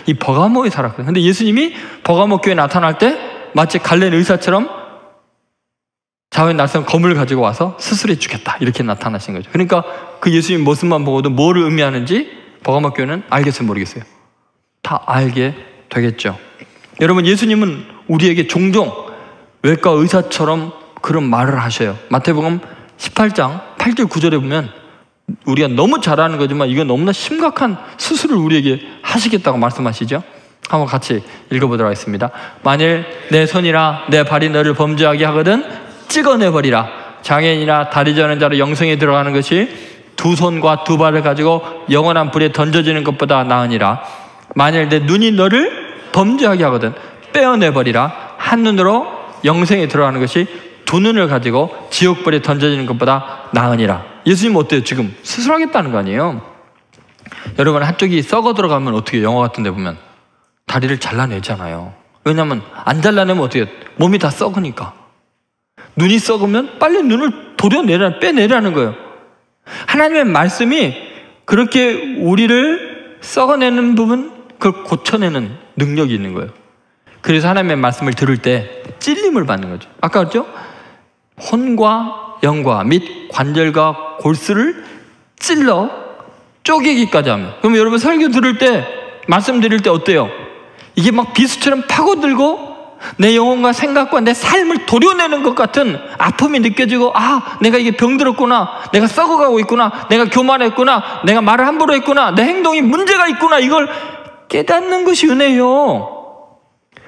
이 버가모에 살았거든요. 근데 예수님이 버가모 교회에 나타날 때 마치 갈렌 의사처럼 좌우에 낯선 검을 가지고 와서 수술해 주겠다, 이렇게 나타나신 거죠. 그러니까 그 예수님 모습만 보고도 뭐를 의미하는지 버가모 교회는 알겠어요, 모르겠어요? 다 알게 되겠죠. 여러분, 예수님은 우리에게 종종 외과 의사처럼 그런 말을 하셔요. 마태복음 18장 8절 9절에 보면 우리가 너무 잘 아는 거지만 이건 너무나 심각한 수술을 우리에게 하시겠다고 말씀하시죠. 한번 같이 읽어보도록 하겠습니다. 만일 내 손이나 내 발이 너를 범죄하게 하거든 찍어내버리라. 장애인이나 다리 저는 자로 영생에 들어가는 것이 두 손과 두 발을 가지고 영원한 불에 던져지는 것보다 나으니라. 만일 내 눈이 너를 범죄하게 하거든 빼어내버리라. 한 눈으로 영생에 들어가는 것이 두 눈을 가지고 지옥불에 던져지는 것보다 나으니라. 예수님 어때요? 지금 수술하겠다는 거 아니에요? 여러분, 한쪽이 썩어 들어가면 어떻게, 영화 같은 데 보면 다리를 잘라내잖아요. 왜냐하면 안 잘라내면 어떻게, 몸이 다 썩으니까. 눈이 썩으면 빨리 눈을 빼내라는 거예요. 하나님의 말씀이 그렇게 우리를 썩어내는 부분, 그걸 고쳐내는 능력이 있는 거예요. 그래서 하나님의 말씀을 들을 때 찔림을 받는 거죠. 아까 그랬죠? 혼과 영과 및 관절과 골수를 찔러 쪼개기까지 하면. 그럼 여러분 설교 들을 때, 말씀 드릴 때 어때요? 이게 막 비수처럼 파고들고 내 영혼과 생각과 내 삶을 도려내는 것 같은 아픔이 느껴지고, 아, 내가 이게 병들었구나, 내가 썩어가고 있구나, 내가 교만했구나, 내가 말을 함부로 했구나, 내 행동이 문제가 있구나, 이걸 깨닫는 것이 은혜예요.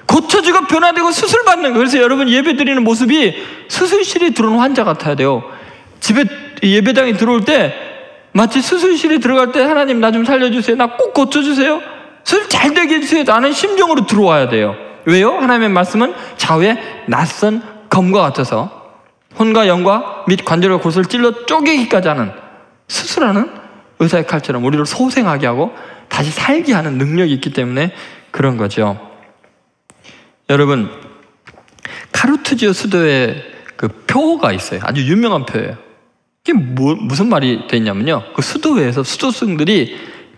고쳐지고 변화되고 수술받는 거예요. 그래서 여러분 예배 드리는 모습이 수술실에 들어온 환자 같아야 돼요. 집에 예배당에 들어올 때 마치 수술실에 들어갈 때 하나님 나 좀 살려주세요, 나 꼭 고쳐주세요, 수술 잘 되게 해주세요, 라는 심정으로 들어와야 돼요. 왜요? 하나님의 말씀은 좌우의 낯선 검과 같아서 혼과 영과 및 관절과 골수를 찔러 쪼개기까지 하는, 수술하는 의사의 칼처럼 우리를 소생하게 하고 다시 살게 하는 능력이 있기 때문에 그런 거죠. 여러분, 카루투지오 수도에 그 표가 있어요. 아주 유명한 표예요. 이게 무슨 말이 돼 있냐면요, 그 수도회에서 수도승들이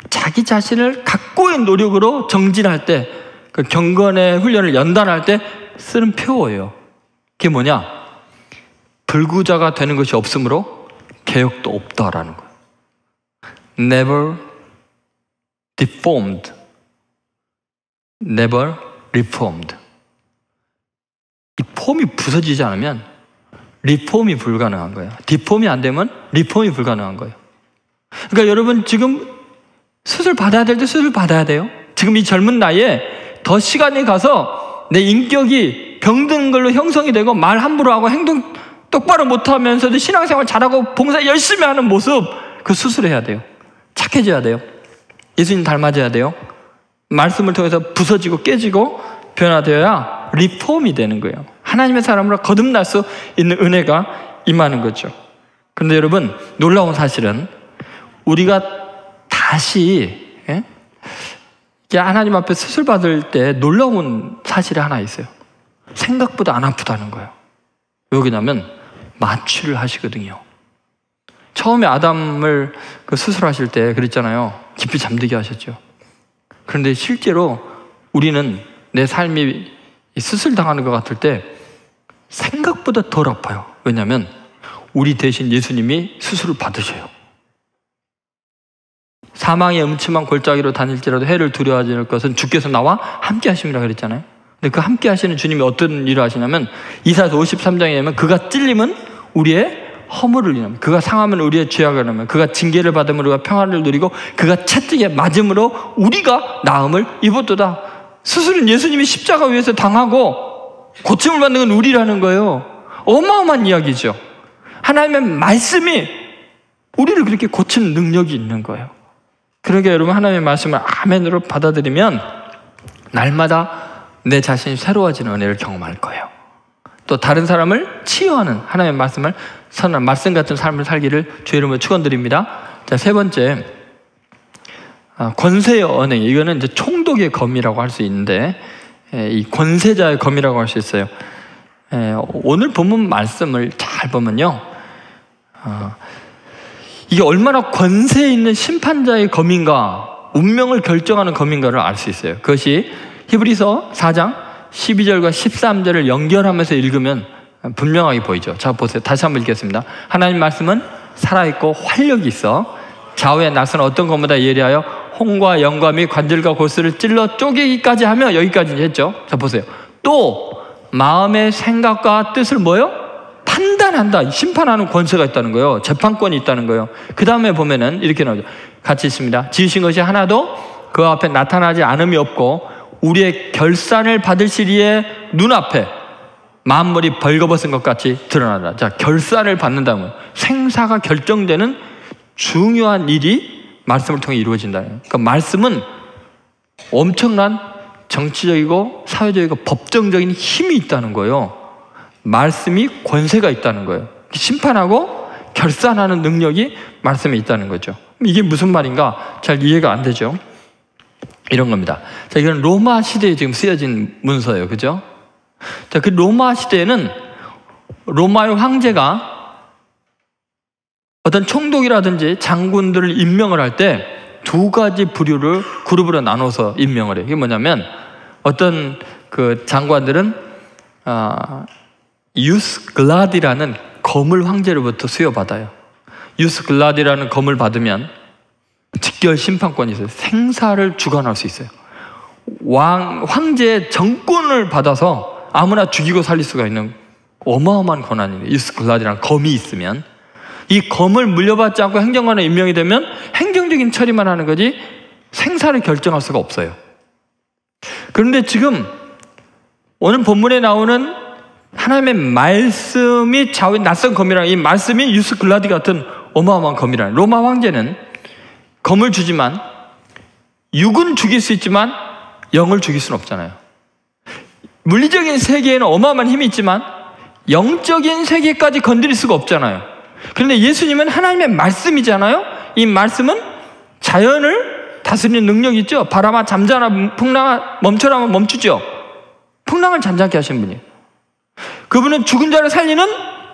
자기 자신을 각고의 노력으로 정진할 때, 그 경건의 훈련을 연단할 때 쓰는 표어예요. 그게 뭐냐? 불구자가 되는 것이 없으므로 개혁도 없다라는 거예요. Never deformed, never reformed. 이 폼이 부서지지 않으면 리폼이 불가능한 거예요. 디폼이 안 되면 리폼이 불가능한 거예요. 그러니까 여러분 지금 수술 받아야 될 때 수술 받아야 돼요. 지금 이 젊은 나이에 더 시간이 가서 내 인격이 병든 걸로 형성이 되고 말 함부로 하고 행동 똑바로 못하면서도 신앙생활 잘하고 봉사 열심히 하는 모습, 그 수술해야 돼요. 착해져야 돼요. 예수님 닮아져야 돼요. 말씀을 통해서 부서지고 깨지고 변화되어야 리폼이 되는 거예요. 하나님의 사람으로 거듭날 수 있는 은혜가 임하는 거죠. 그런데 여러분, 놀라운 사실은 우리가 다시 하나님 앞에 수술 받을 때 놀라운 사실이 하나 있어요. 생각보다 안 아프다는 거예요. 왜 그러냐면 마취를 하시거든요. 처음에 아담을 그 수술하실 때 그랬잖아요. 깊이 잠들게 하셨죠. 그런데 실제로 우리는 내 삶이 수술당하는 것 같을 때 생각보다 덜 아파요. 왜냐하면 우리 대신 예수님이 수술을 받으셔요. 사망의 음침한 골짜기로 다닐지라도 해를 두려워하지 않을 것은 주께서 나와 함께 하심이라 그랬잖아요. 근데 그 함께 하시는 주님이 어떤 일을 하시냐면 이사야서 53장에 보면 그가 찔림은 우리의 허물을 인하면, 그가 상하면 우리의 죄악을 인하면, 그가 징계를 받음으로 우리가 평안을 누리고 그가 채찍에 맞음으로 우리가 나음을 입었도다. 수술은 예수님이 십자가 위에서 당하고 고침을 받는 건 우리라는 거예요. 어마어마한 이야기죠. 하나님의 말씀이 우리를 그렇게 고치는 능력이 있는 거예요. 그러게 여러분, 하나님의 말씀을 아멘으로 받아들이면 날마다 내 자신이 새로워지는 은혜를 경험할 거예요. 또 다른 사람을 치유하는 하나님의 말씀을 선한 말씀 같은 삶을 살기를 주의 이름으로 축원드립니다. 자, 세 번째, 권세의 언행. 이거는 이제 총독의 검이라고 할 수 있는데, 이 권세자의 검이라고 할 수 있어요. 오늘 본문 말씀을 잘 보면요, 이게 얼마나 권세 있는 심판자의 검인가, 운명을 결정하는 검인가를 알 수 있어요. 그것이 히브리서 4장 12절과 13절을 연결하면서 읽으면 분명하게 보이죠. 자, 보세요. 다시 한번 읽겠습니다. 하나님 말씀은 살아있고 활력이 있어 좌우의 낯은 어떤 것보다 예리하여 혼과 영과 및 관절과 골수를 찔러 쪼개기까지 하며, 여기까지 했죠. 자, 보세요. 또 마음의 생각과 뜻을 뭐요? 판단한다. 심판하는 권세가 있다는 거예요. 재판권이 있다는 거예요. 그 다음에 보면은 이렇게 나오죠. 같이 있습니다. 지으신 것이 하나도 그 앞에 나타나지 않음이 없고 우리의 결산을 받으실 이의 눈앞에 만물이 벌거벗은 것 같이 드러나다. 자, 결산을 받는다면 생사가 결정되는 중요한 일이 말씀을 통해 이루어진다는 거예요. 그러니까 말씀은 엄청난 정치적이고 사회적이고 법정적인 힘이 있다는 거예요. 말씀이 권세가 있다는 거예요. 심판하고 결산하는 능력이 말씀에 있다는 거죠. 이게 무슨 말인가 잘 이해가 안 되죠. 이런 겁니다. 자, 이건 로마 시대에 지금 쓰여진 문서예요. 그죠? 자, 그 로마 시대에는 로마의 황제가 어떤 총독이라든지 장군들을 임명을 할 때 두 가지 그룹으로 나눠서 임명을 해요. 이게 뭐냐면 어떤 그 장관들은 유스글라디라는 거물 황제로부터 수여받아요. 유스글라디라는 검을 받으면 직결 심판권이 있어요. 생사를 주관할 수 있어요. 황제의 정권을 받아서 아무나 죽이고 살릴 수가 있는 어마어마한 권한이에요. 유스글라디라는 검이 있으면, 이 검을 물려받지 않고 행정관에 임명이 되면 행정적인 처리만 하는 거지 생사를 결정할 수가 없어요. 그런데 지금 오늘 본문에 나오는 하나님의 말씀이 좌우인 낯선 검이라는, 이 말씀이 유스글라디 같은 어마어마한 검이라는, 로마 황제는 검을 주지만 육은 죽일 수 있지만 영을 죽일 수는 없잖아요. 물리적인 세계에는 어마어마한 힘이 있지만 영적인 세계까지 건드릴 수가 없잖아요. 그런데 예수님은 하나님의 말씀이잖아요. 이 말씀은 자연을 다스리는 능력이 있죠. 바람아 잠자나 풍랑아 멈춰라 하면 멈추죠. 풍랑을 잔잔케 하신 분이에요. 그분은 죽은 자를 살리는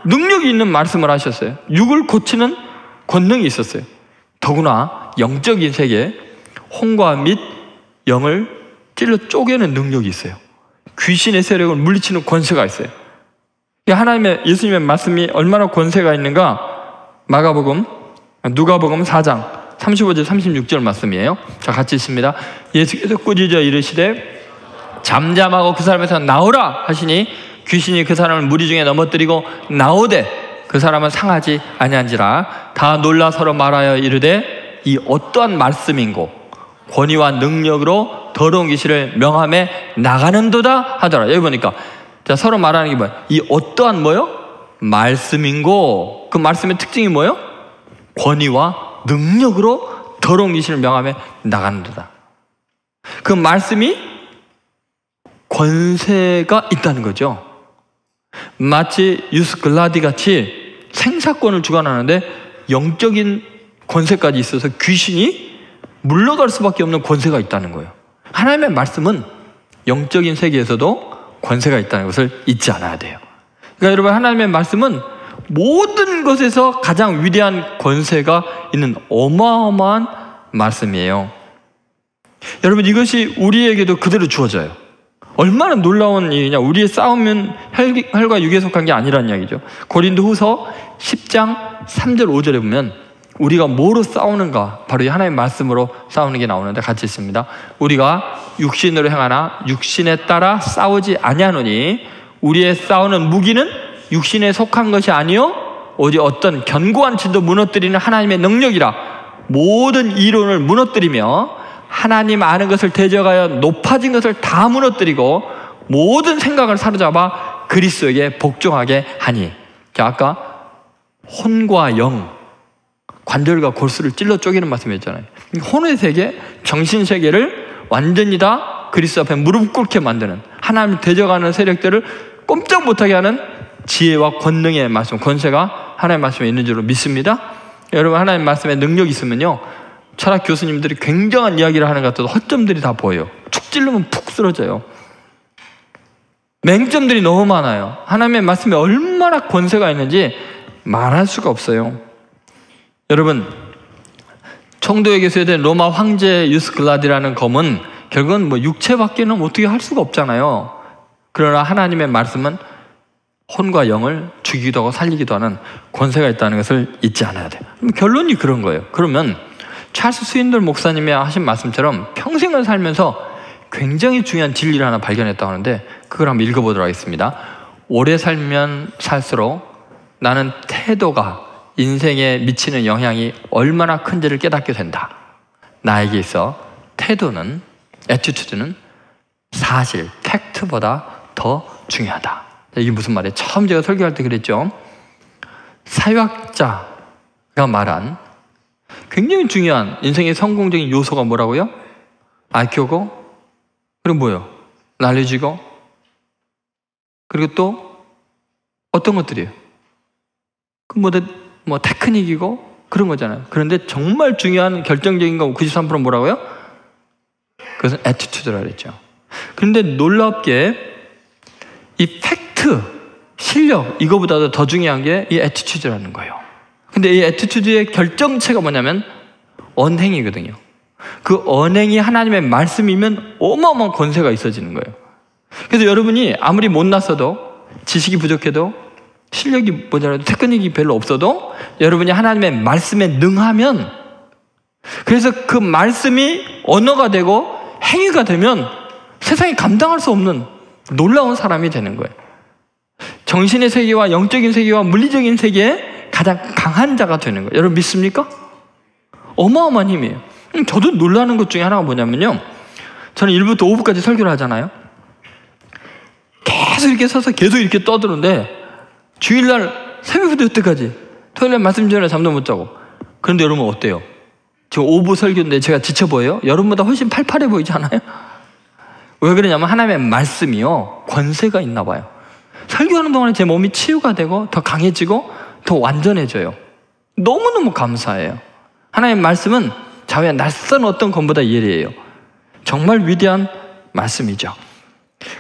능력이 있는 말씀을 하셨어요. 육을 고치는 권능이 있었어요. 더구나 영적인 세계에 혼과 및 영을 찔러 쪼개는 능력이 있어요. 귀신의 세력을 물리치는 권세가 있어요. 하나님의, 예수님의 말씀이 얼마나 권세가 있는가, 누가복음 4장 35절 36절 말씀이에요. 자, 같이 있습니다. 예수께서 꾸짖어 이르시되 잠잠하고 그 사람에서 나오라 하시니 귀신이 그 사람을 무리 중에 넘어뜨리고 나오되 그 사람은 상하지 아니한지라. 다 놀라 서로 말하여 이르되 이 어떠한 말씀인고 권위와 능력으로 더러운 귀신을 명함에 나가는도다 하더라. 여기 보니까 자, 서로 말하는 게 뭐예요? 이 어떠한 뭐요? 말씀인고, 그 말씀의 특징이 뭐요? 권위와 능력으로 더러운 귀신을 명함에 나가는도다. 그 말씀이 권세가 있다는 거죠. 마치 유스글라디 같이 생사권을 주관하는데 영적인 권세까지 있어서 귀신이 물러갈 수밖에 없는 권세가 있다는 거예요. 하나님의 말씀은 영적인 세계에서도 권세가 있다는 것을 잊지 않아야 돼요. 그러니까 여러분, 하나님의 말씀은 모든 것에서 가장 위대한 권세가 있는 어마어마한 말씀이에요. 여러분, 이것이 우리에게도 그대로 주어져요. 얼마나 놀라운 일이냐. 우리의 싸움은 혈과 육에 속한 게 아니라는 이야기죠. 고린도후서 10장 3절 5절에 보면 우리가 뭐로 싸우는가, 바로 이 하나님의 말씀으로 싸우는 게 나오는데 같이 있습니다. 우리가 육신으로 행하나 육신에 따라 싸우지 아니하노니 우리의 싸우는 무기는 육신에 속한 것이 아니요 오직 어떤 견고한 진도 무너뜨리는 하나님의 능력이라. 모든 이론을 무너뜨리며 하나님 아는 것을 대적하여 높아진 것을 다 무너뜨리고 모든 생각을 사로잡아 그리스도에게 복종하게 하니. 자, 아까 혼과 영, 관절과 골수를 찔러 쪼개는 말씀이었잖아요. 혼의 세계, 정신 세계를 완전히 다 그리스도 앞에 무릎 꿇게 만드는, 하나님을 대적하는 세력들을 꼼짝 못하게 하는 지혜와 권능의 말씀, 권세가 하나님의 말씀에 있는 줄로 믿습니다. 여러분, 하나님의 말씀에 능력이 있으면요, 철학 교수님들이 굉장한 이야기를 하는 것 같아도 허점들이 다 보여요. 축 찌르면 푹 쓰러져요. 맹점들이 너무 많아요. 하나님의 말씀에 얼마나 권세가 있는지 말할 수가 없어요. 여러분, 청도에게 소유된 로마 황제 유스글라디라는 검은 결국은 뭐 육체밖에는 어떻게 할 수가 없잖아요. 그러나 하나님의 말씀은 혼과 영을 죽이기도 하고 살리기도 하는 권세가 있다는 것을 잊지 않아야 돼요. 결론이 그런 거예요. 그러면 찰스 스윈돌 목사님이 하신 말씀처럼 평생을 살면서 굉장히 중요한 진리를 하나 발견했다고 하는데, 그걸 한번 읽어보도록 하겠습니다. 오래 살면 살수록 나는 태도가 인생에 미치는 영향이 얼마나 큰지를 깨닫게 된다. 나에게 있어 태도는, 애티튜드는 사실, 팩트보다 더 중요하다. 이게 무슨 말이에요? 처음 제가 설교할 때 그랬죠. 사회학자가 말한 굉장히 중요한 인생의 성공적인 요소가 뭐라고요? IQ고, 그리고 뭐예요? 날려지고, 그리고 또 어떤 것들이에요? 뭐 테크닉이고 그런 거잖아요. 그런데 정말 중요한 결정적인 거 93% 뭐라고요? 그것은 애티튜드라고 그랬죠. 그런데 놀랍게 이 팩트, 실력, 이거보다도 더 중요한 게 이 애티튜드라는 거예요. 근데 이 애티튜드의 결정체가 뭐냐면 언행이거든요. 그 언행이 하나님의 말씀이면 어마어마한 권세가 있어지는 거예요. 그래서 여러분이 아무리 못났어도, 지식이 부족해도, 실력이 모자라도, 테크닉이 별로 없어도 여러분이 하나님의 말씀에 능하면, 그래서 그 말씀이 언어가 되고 행위가 되면 세상이 감당할 수 없는 놀라운 사람이 되는 거예요. 정신의 세계와 영적인 세계와 물리적인 세계에 가장 강한 자가 되는 거예요. 여러분 믿습니까? 어마어마한 힘이에요. 저도 놀라는 것 중에 하나가 뭐냐면요, 저는 1부터 5부까지 설교를 하잖아요. 계속 이렇게 서서 계속 이렇게 떠드는데 주일날 새벽부터 여태까지, 토요일날 말씀 전에 잠도 못 자고. 그런데 여러분 어때요? 지금 5부 설교인데 제가 지쳐 보여요? 여러분보다 훨씬 팔팔해 보이지 않아요? 왜 그러냐면 하나님의 말씀이요, 권세가 있나 봐요. 설교하는 동안에 제 몸이 치유가 되고 더 강해지고 더 완전해져요. 너무너무 감사해요. 하나님의 말씀은 자외 낯선 어떤 것보다 예리해요. 정말 위대한 말씀이죠.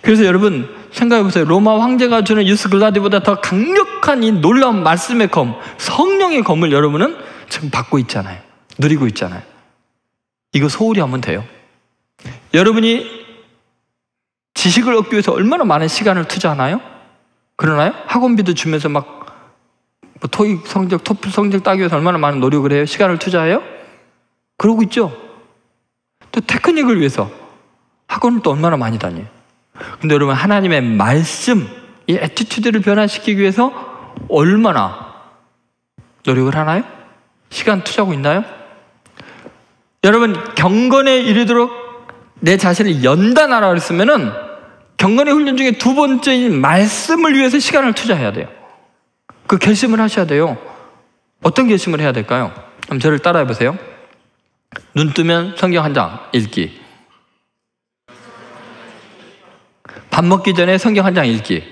그래서 여러분 생각해보세요. 로마 황제가 주는 유스글라디보다 더 강력한 이 놀라운 말씀의 검, 성령의 검을 여러분은 지금 받고 있잖아요. 누리고 있잖아요. 이거 소홀히 하면 돼요. 여러분이 지식을 얻기 위해서 얼마나 많은 시간을 투자하나요? 그러나요? 학원비도 주면서 막 뭐 토익 성적, 토플 성적 따기 위해서 얼마나 많은 노력을 해요? 시간을 투자해요? 그러고 있죠. 또 테크닉을 위해서 학원을 또 얼마나 많이 다녀요. 근데 여러분 하나님의 말씀, 이 애티튜드를 변화시키기 위해서 얼마나 노력을 하나요? 시간 투자하고 있나요? 여러분 경건에 이르도록 내 자신을 연단하라 그랬으면은 경건의 훈련 중에 두 번째인 말씀을 위해서 시간을 투자해야 돼요. 그 결심을 하셔야 돼요. 어떤 결심을 해야 될까요? 그럼 저를 따라해 보세요. 눈 뜨면 성경 한 장 읽기. 밥 먹기 전에 성경 한 장 읽기.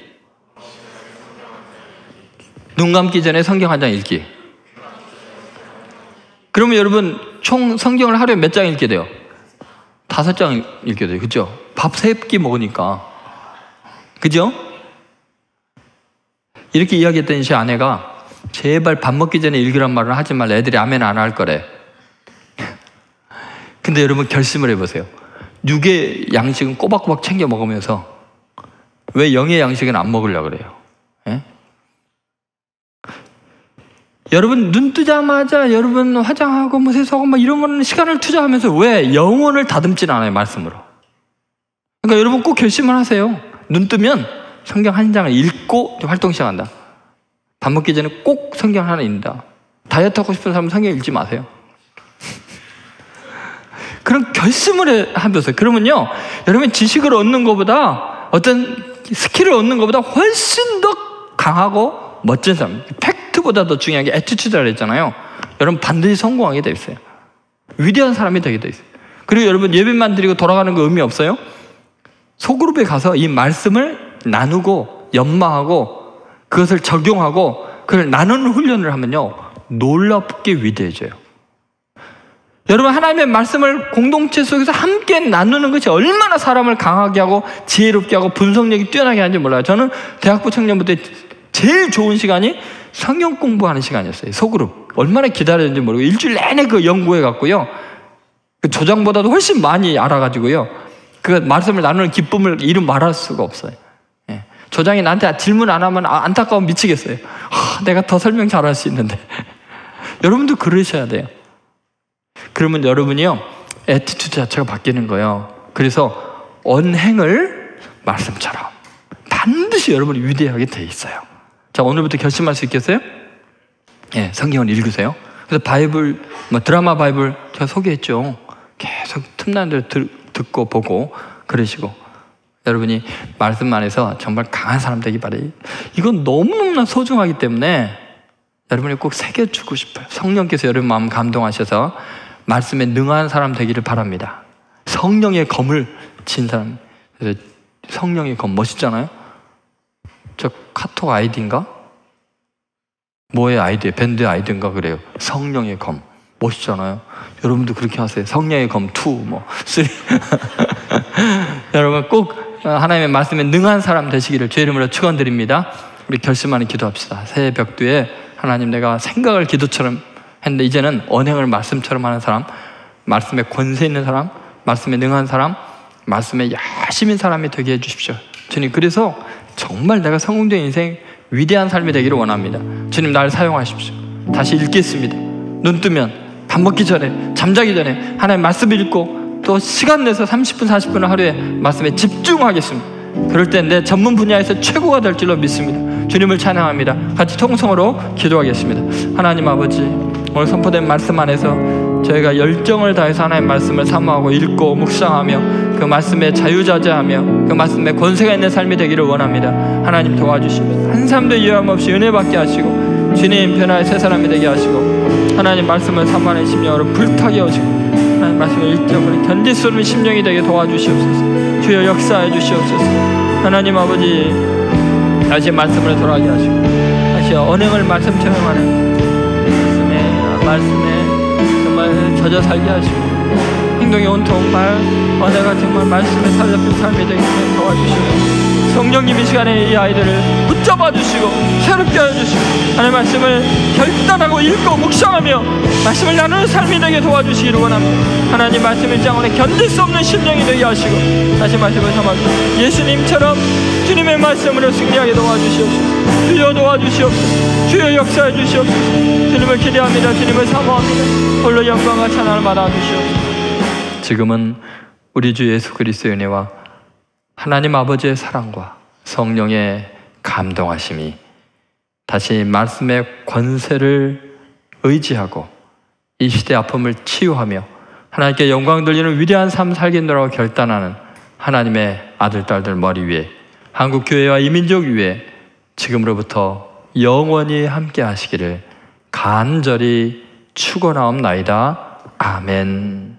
눈 감기 전에 성경 한 장 읽기. 그러면 여러분 총 성경을 하루에 몇 장 읽게 돼요? 5장 읽게 돼요. 그죠? 밥 3끼 먹으니까. 그죠? 이렇게 이야기했더니 제 아내가 제발 밥 먹기 전에 읽으란 말을 하지 말라. 애들이 아멘 안 할 거래. 근데 여러분 결심을 해보세요. 육의 양식은 꼬박꼬박 챙겨 먹으면서 왜 영의 양식은 안 먹으려고 그래요? 예? 여러분 눈 뜨자마자 여러분 화장하고 뭐 세수하고 막 이런 거는 시간을 투자하면서 왜 영혼을 다듬진 않아요? 말씀으로. 그러니까 여러분 꼭 결심을 하세요. 눈 뜨면 성경 한 장을 읽고 활동 시작한다. 밥 먹기 전에 꼭 성경 하나 읽는다. 다이어트 하고 싶은 사람은 성경 읽지 마세요. 그런 결심을 하면서, 그러면요 여러분 지식을 얻는 것보다, 어떤 스킬을 얻는 것보다 훨씬 더 강하고 멋진 사람, 팩트보다 더 중요한 게 애티튜드라 했잖아요. 여러분 반드시 성공하게 돼 있어요. 위대한 사람이 되게 돼 있어요. 그리고 여러분 예배만 드리고 돌아가는 거 의미 없어요? 소그룹에 가서 이 말씀을 나누고 연마하고 그것을 적용하고 그걸 나누는 훈련을 하면요 놀랍게 위대해져요. 여러분 하나님의 말씀을 공동체 속에서 함께 나누는 것이 얼마나 사람을 강하게 하고 지혜롭게 하고 분석력이 뛰어나게 하는지 몰라요. 저는 대학부 청년부 때 제일 좋은 시간이 성경 공부하는 시간이었어요. 소그룹 얼마나 기다렸는지 모르고 일주일 내내 그 연구해 갖고요, 그 조장보다도 훨씬 많이 알아가지고요, 그 말씀을 나누는 기쁨을 이루 말할 수가 없어요. 예. 조장이 나한테 질문 안 하면 안타까워 미치겠어요. 내가 더 설명 잘할 수 있는데. 여러분도 그러셔야 돼요. 그러면 여러분이요 애티튜드 자체가 바뀌는 거예요. 그래서 언행을 말씀처럼 반드시 여러분이 위대하게 돼 있어요. 자, 오늘부터 결심할 수 있겠어요? 예, 성경을 읽으세요. 그래서 바이블, 드라마 바이블 제가 소개했죠. 계속 틈나는 대로 듣고 보고 그러시고, 여러분이 말씀 안에서 정말 강한 사람 되기 바래요. 이건 너무너무나 소중하기 때문에 여러분이 꼭 새겨주고 싶어요. 성령께서 여러분 마음 감동하셔서 말씀에 능한 사람 되기를 바랍니다. 성령의 검을 진 사람. 그래서 성령의 검 멋있잖아요. 저 카톡 아이디인가? 뭐의 아이디예요? 밴드 아이디인가 그래요. 성령의 검 멋있잖아요. 여러분도 그렇게 하세요. 성령의 검 2, 3. 여러분 꼭 하나님의 말씀에 능한 사람 되시기를 주의 이름으로 축원드립니다. 우리 결심하는 기도합시다. 새해 벽두에 하나님, 내가 생각을 기도처럼 했는데 이제는 언행을 말씀처럼 하는 사람, 말씀에 권세 있는 사람, 말씀에 능한 사람, 말씀에 열심인 사람이 되게 해주십시오. 주님, 그래서 정말 내가 성공된 인생, 위대한 삶이 되기를 원합니다. 주님, 나를 사용하십시오. 다시 읽겠습니다. 눈 뜨면, 밥 먹기 전에, 잠자기 전에 하나님 말씀을 읽고 또 시간 내서 30분, 40분을 하루에 말씀에 집중하겠습니다. 그럴 때 내 전문 분야에서 최고가 될 줄로 믿습니다. 주님을 찬양합니다. 같이 통성으로 기도하겠습니다. 하나님 아버지, 오늘 선포된 말씀 안에서 저희가 열정을 다해서 하나님 말씀을 사모하고 읽고 묵상하며 그 말씀에 자유자재하며 그 말씀에 권세가 있는 삶이 되기를 원합니다. 하나님 도와주시옵소서. 한 사람도 유함 없이 은혜 받게 하시고 주님 변화의 새 사람이 되게 하시고 하나님 말씀을 사모하는 심령으로 불타게 하시고 하나님 말씀을 읽자마자 견딜 수 없는 심령이 되게 도와주시옵소서. 주여 역사해 주시옵소서. 하나님 아버지, 다시 말씀을 돌아가게 하시고 다시 언행을 말씀처럼 하는 말씀에 정말 젖어 살게 하시고 행동이 온통 언어가 정말 말씀에 살잡힌 삶이 되게 도와주시고 성령님 이 시간에 이 아이들을 붙잡아 주시고 새롭게 해주시고 하나님의 말씀을 결단하고 읽고 묵상하며 말씀을 나누는 삶이 되게 도와주시기를 원합니다. 하나님 말씀을 장원에 견딜 수 없는 심령이 되게 하시고 다시 말씀을 삼아주시고 예수님처럼 주님의 말씀으로 승리하게 도와주시옵소서. 주여 도와주시옵소서. 주여 역사해 주시옵소서. 주님을 기대합니다. 주님을 사모합니다. 홀로 영광과 찬양을 받아주시옵소서. 지금은 우리 주 예수 그리스도의 은혜와 하나님 아버지의 사랑과 성령의 감동하심이 다시 말씀의 권세를 의지하고 이 시대의 아픔을 치유하며 하나님께 영광 돌리는 위대한 삶 살겠노라고 결단하는 하나님의 아들, 딸들 머리 위에 한국교회와 이 민족 위에 지금으로부터 영원히 함께 하시기를 간절히 축원하옵나이다. 아멘.